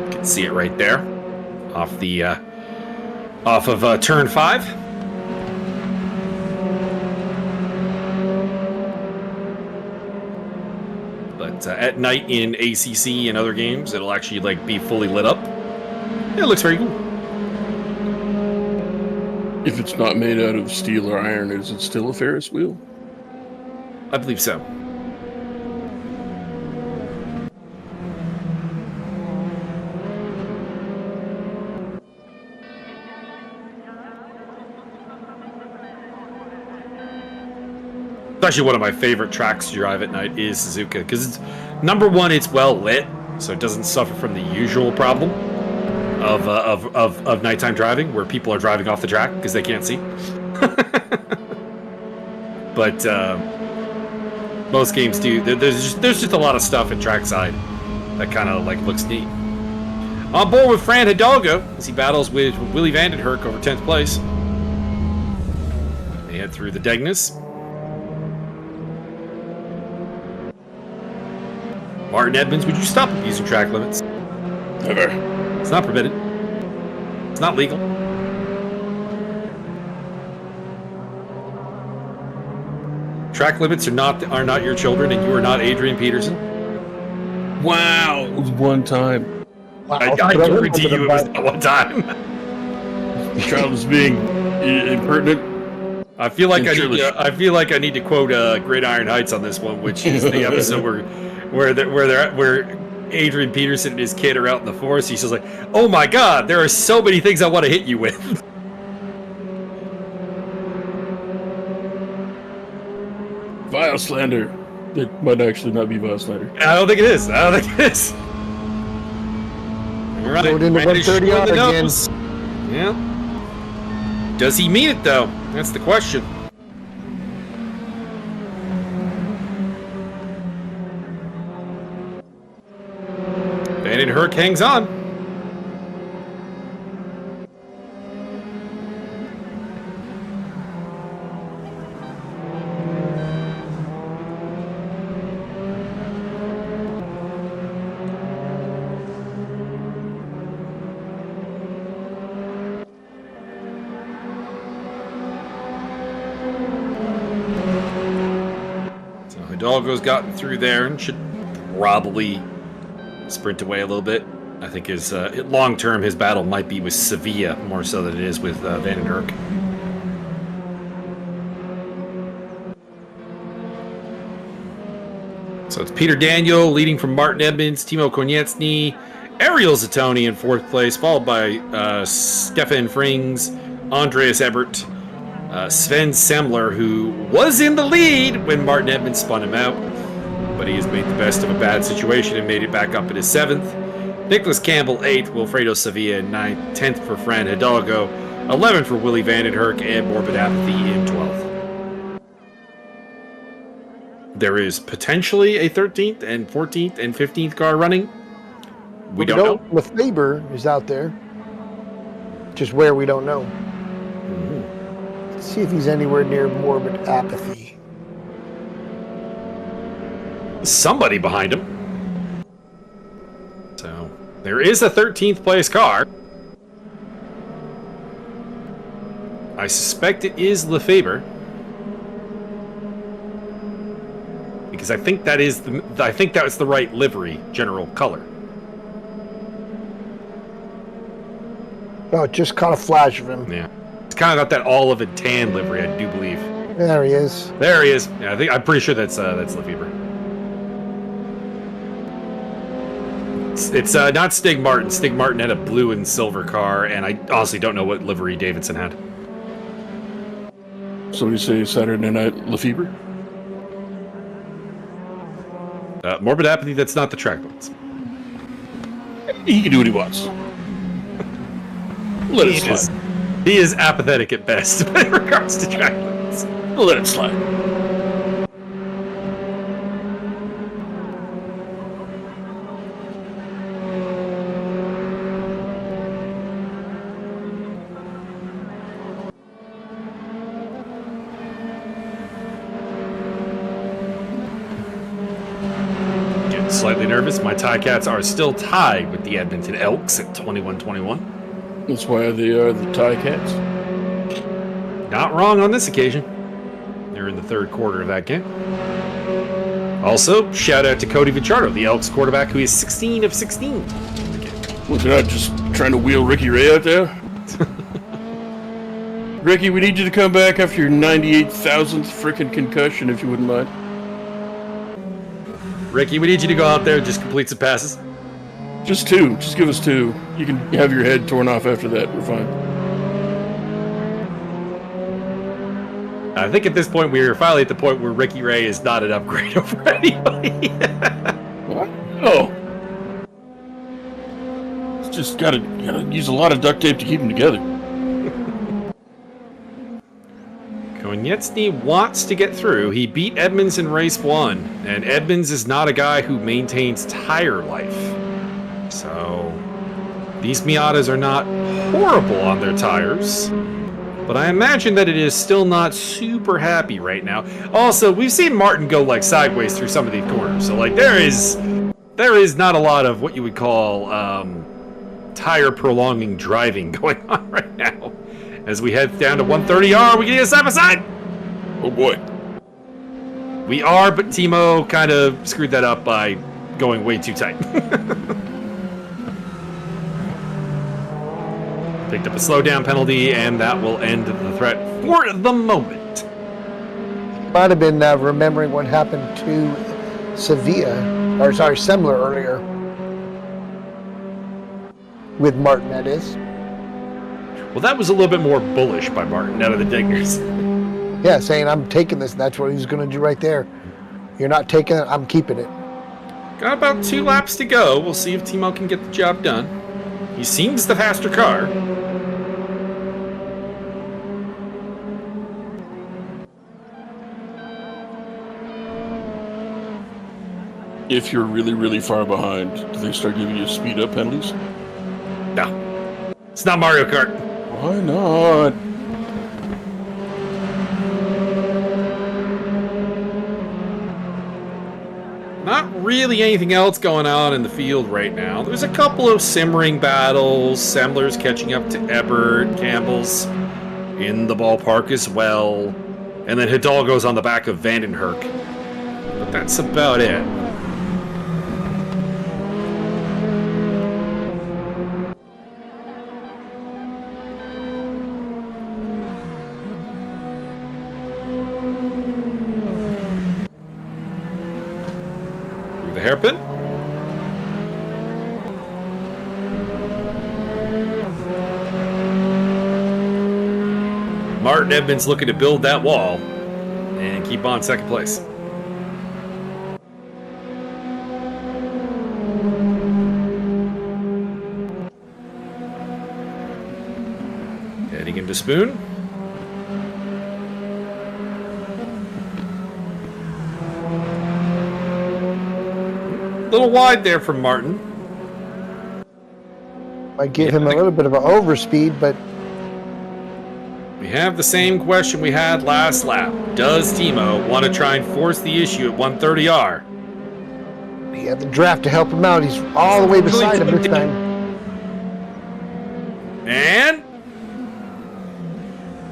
You can see it right there, off of turn 5. But at night in ACC and other games, it'll actually be fully lit up. Yeah, it looks very cool. If it's not made out of steel or iron, is it still a Ferris wheel? I believe so. It's actually one of my favorite tracks to drive at night is Suzuka, because it's number one, it's well lit, so it doesn't suffer from the usual problem of nighttime driving, where people are driving off the track because they can't see. But most games do. There's just a lot of stuff in trackside that kind of looks neat. On board with Fran Hidalgo as he battles with Willie Vandenherk over 10th place. They head through the Degnas. Martin Edmonds, would you stop abusing track limits? Never. It's not permitted. It's not legal. Track limits are not your children, and you are not Adrian Peterson. Wow, it was one time. Wow. I guarantee you it was not one time. The child was being impertinent. I feel like And I feel like I need to quote Gridiron Heights on this one, which is the episode where Adrian Peterson and his kid are out in the forest. He's just like, "Oh my God, there are so many things I want to hit you with." Vile slander. It might actually not be vile slander. I don't think it is. All right, Going into Brandon 130 short the again. nose. Yeah. Does he mean it though? That's the question. Van den Herk hangs on. So Hidalgo's gotten through there and should probably sprint away a little bit. I think his long term, his battle might be with Sevilla more so than it is with Van den Herk. So it's Peter Daniel leading from Martin Edmonds, Timo Konietzny, Ariel Zatoni in fourth place, followed by Stefan Frings, Andreas Ebert, Sven Semler, who was in the lead when Martin Edmonds spun him out, but he has made the best of a bad situation and made it back up in his 7th. Nicholas Campbell 8th, Wilfredo Sevilla in 9th, 10th for Fran Hidalgo, 11th for Willie Van den Herk, and Morbid Apathy in 12th. There is potentially a 13th and 14th and 15th car running. We don't know. Lefebvre is out there. Just where we don't know. Let's see if he's anywhere near Morbid Apathy. Somebody behind him. So there is a 13th place car. I suspect it is Lefebvre. Because I think that is that's the right livery general color. Oh, just caught a flash of him. Yeah, it's kind of got that olive and tan livery, I do believe. There he is. There he is. Yeah, I'm pretty sure that's Lefebvre. It's not Stig Martin. Stig Martin had a blue and silver car, and I honestly don't know what livery Davidson had. Somebody say Saturday Night Lefebvre? Morbid Apathy, that's not the track limits. He can do what he wants. Let it slide. He is apathetic at best in regards to track limits. Let it slide. Getting slightly nervous. My Tie-Cats are still tied with the Edmonton Elks at 21-21. That's why they are the Tie-Cats. Not wrong on this occasion. They're in the third quarter of that game. Also, shout out to Cody Vichardo, the Elks quarterback, who is 16 of 16. Well, they're not just trying to wheel Ricky Ray out there. Ricky, we need you to come back after your 98,000th frickin' concussion, if you wouldn't mind. Ricky, we need you to go out there and just complete some passes. Just 2. Just give us 2. You can have your head torn off after that. We're fine. I think at this point we are finally at the point where Ricky Ray is not an upgrade over anybody. What? Oh. It's just gotta use a lot of duct tape to keep them together. Konietzny wants to get through. He beat Edmonds in race 1, and Edmonds is not a guy who maintains tire life. So these Miatas are not horrible on their tires, but I imagine that it is still not super happy right now. Also, we've seen Martin go like sideways through some of these corners, so like there is not a lot of what you would call tire prolonging driving going on right now. As we head down to 130R, we get a side by side. Oh boy. We are, but Timo kind of screwed that up by going way too tight. Picked up a slowdown penalty, and that will end the threat for the moment. might have been remembering what happened to Semler earlier. With Martin, that is. Well, that was a little bit more bullish by Martin out of the Digners. Yeah, saying, I'm taking this, and that's what he was going to do right there. You're not taking it, I'm keeping it. Got about 2 laps to go. We'll see if Timo can get the job done. He seems the faster car. If you're really, really far behind, do they start giving you speed up penalties? No. It's not Mario Kart. Why not? Not really anything else going on in the field right now. There's a couple of simmering battles. Semler's catching up to Ebert. Campbell's in the ballpark as well. And then Hidalgo's on the back of Vandenherk. But that's about it. The hairpin. Martin Edmonds looking to build that wall and keep on second place. Heading into Spoon. A little wide there from Martin. Might give him a little bit of an overspeed, but We have the same question we had last lap. Does Timo want to try and force the issue at 130R? he had the draft to help him out. He's all the way beside him this time. And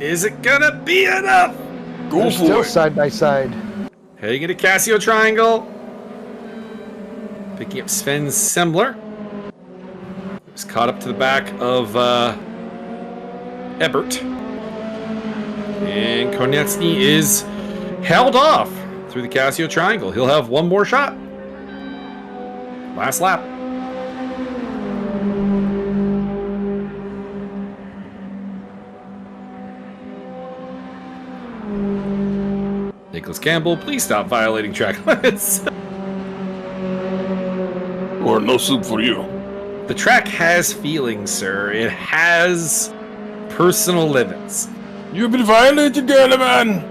is it gonna be enough? Go They're for still it. side by side. Heading into Casio Triangle. Picking up Sven Semler. He's caught up to the back of Ebert. And Konecny is held off through the Casio Triangle. He'll have one more shot. Last lap. Nicholas Campbell, please stop violating track limits. Or no soup for you. The track has feelings, sir. It has personal limits. You've been violated, gentlemen.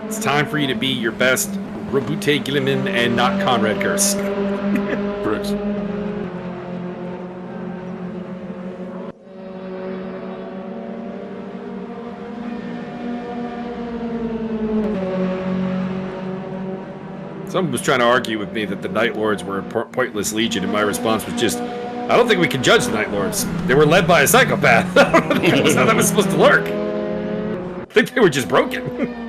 It's time for you to be your best Robute Gilliman and not Conrad Kurse. Bricks. Someone was trying to argue with me that the Night Lords were a pointless legion, and my response was just, I don't think we can judge the Night Lords. They were led by a psychopath. I don't think that's how that was supposed to work. I think they were just broken.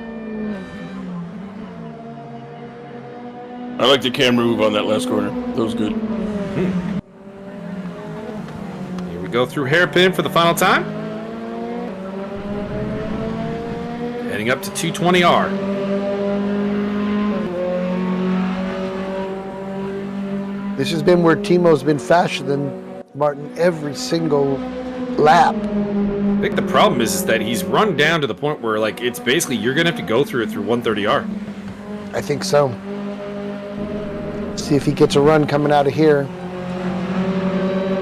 I like the camera move on that last corner. That was good. Here we go through hairpin for the final time. Heading up to 220R. This has been where Timo's been faster than Martin every single lap. I think the problem is that he's run down to the point where, like, it's basically you're going to have to go through it through 130R. I think so. See if he gets a run coming out of here.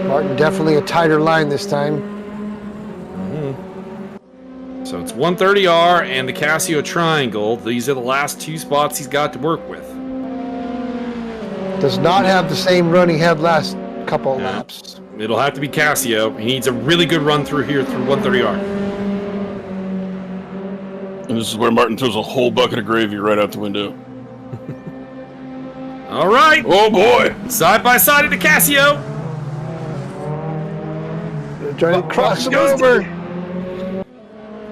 Martin definitely a tighter line this time. So it's 130R and the Casio Triangle. These are the last 2 spots he's got to work with. Does not have the same run he had last couple Yeah. laps. It'll have to be Casio. He needs a really good run through here through 130R. And this is where Martin throws a whole bucket of gravy right out the window. All right. Oh boy! Side by side into Casio. They're trying to cross him goes over.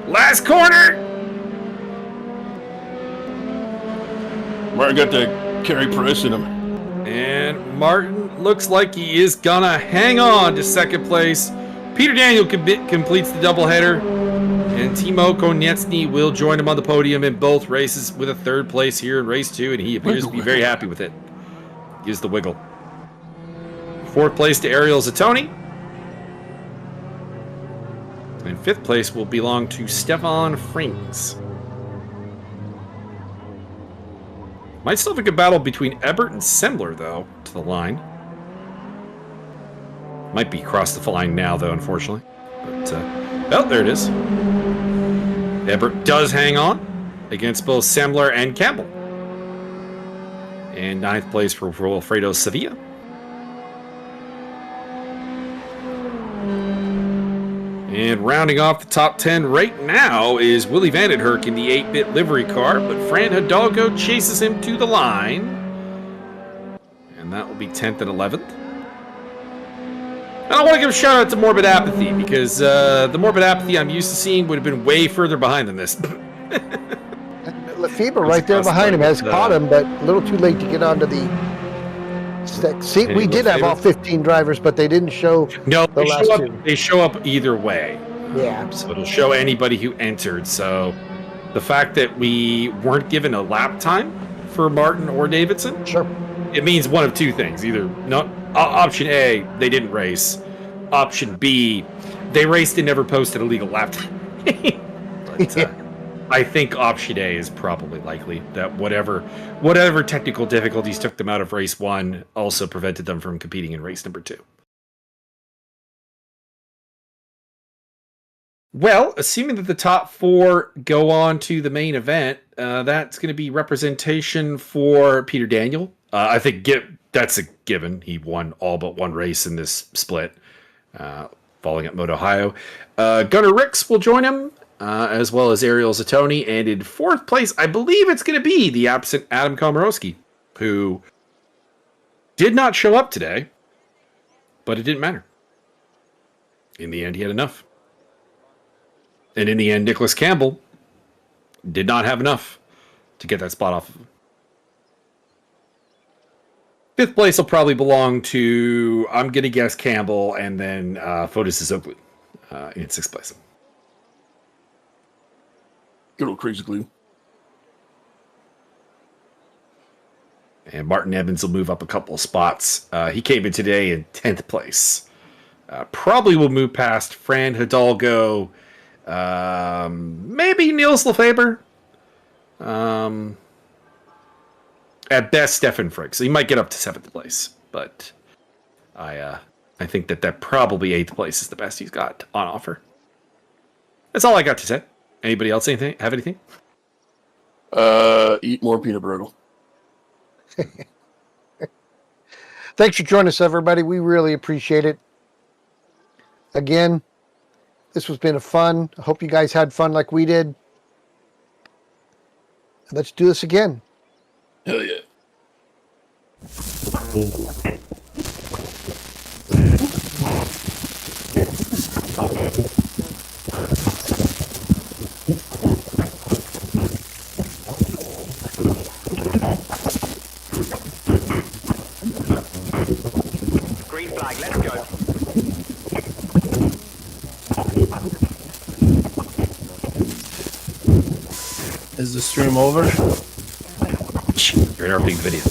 Last corner. Martin got the Carey Price in him. And Martin looks like he is gonna hang on to second place Peter Daniel completes the doubleheader, and Timo Konieczny will join him on the podium in both races with a third place here in race 2, and he appears to be very happy with it. Gives the wiggle. Fourth place to Ariel Zatoni. And fifth place will belong to Stefan Frings. Might still have a good battle between Ebert and Semler, though, to the line. Might be across the line now, though, unfortunately. But, oh, there it is. Ebert does hang on against both Semler and Campbell. And ninth place for Wilfredo Sevilla. And rounding off the top 10 right now is Willy Vandenherk in the 8-bit livery car, but Fran Hidalgo chases him to the line. And that will be 10th and 11th. And I want to give a shout out to Morbid Apathy, because the Morbid Apathy I'm used to seeing would have been way further behind than this. Lefebvre right there behind him has caught him, but a little too late to get onto the see, we did have all 15 drivers, but they didn't show the last two. They show up either way. Yeah. So it'll show anybody who entered. So the fact that we weren't given a lap time for Martin or Davidson, Sure. it means one of two things. Either not option A, they didn't race. Option B, they raced and never posted a legal lap time. But, I think option A is probably likely, that whatever technical difficulties took them out of race 1 also prevented them from competing in race number 2. Well, assuming that the top 4 go on to the main event, that's going to be representation for Peter Daniel. I think that's a given. He won all but one race in this split, falling at Moto Ohio. Gunnar Ricks will join him, as well as Ariel Zatoni. And in fourth place, I believe it's going to be the absent Adam Komorowski, who did not show up today, but it didn't matter. In the end, he had enough. And in the end, Nicholas Campbell did not have enough to get that spot off of him. Fifth place will probably belong to, I'm going to guess, Campbell, and then Fotis Suzuka in sixth place. Good old crazy glue. And Martin Evans will move up a couple of spots. He came in today in 10th place. Probably will move past Fran Hidalgo, maybe Niels Lefebvre. At best, Stefan Fricks. So he might get up to 7th place, but I think that probably 8th place is the best he's got on offer. That's all I got to say. Anybody else have anything? Eat more peanut brittle. Thanks for joining us, everybody. We really appreciate it. Again, this has been fun. I hope you guys had fun like we did. Let's do this again. Hell yeah. Green flag, let's go. Is the stream over? You're interrupting the video.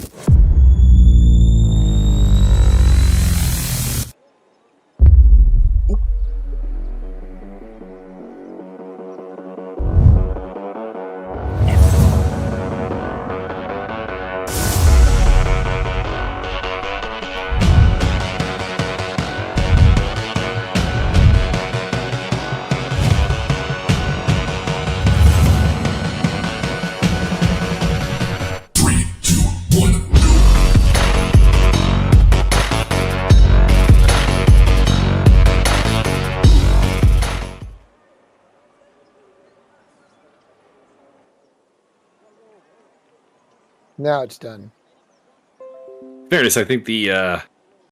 Now it's done. Fairness, I think the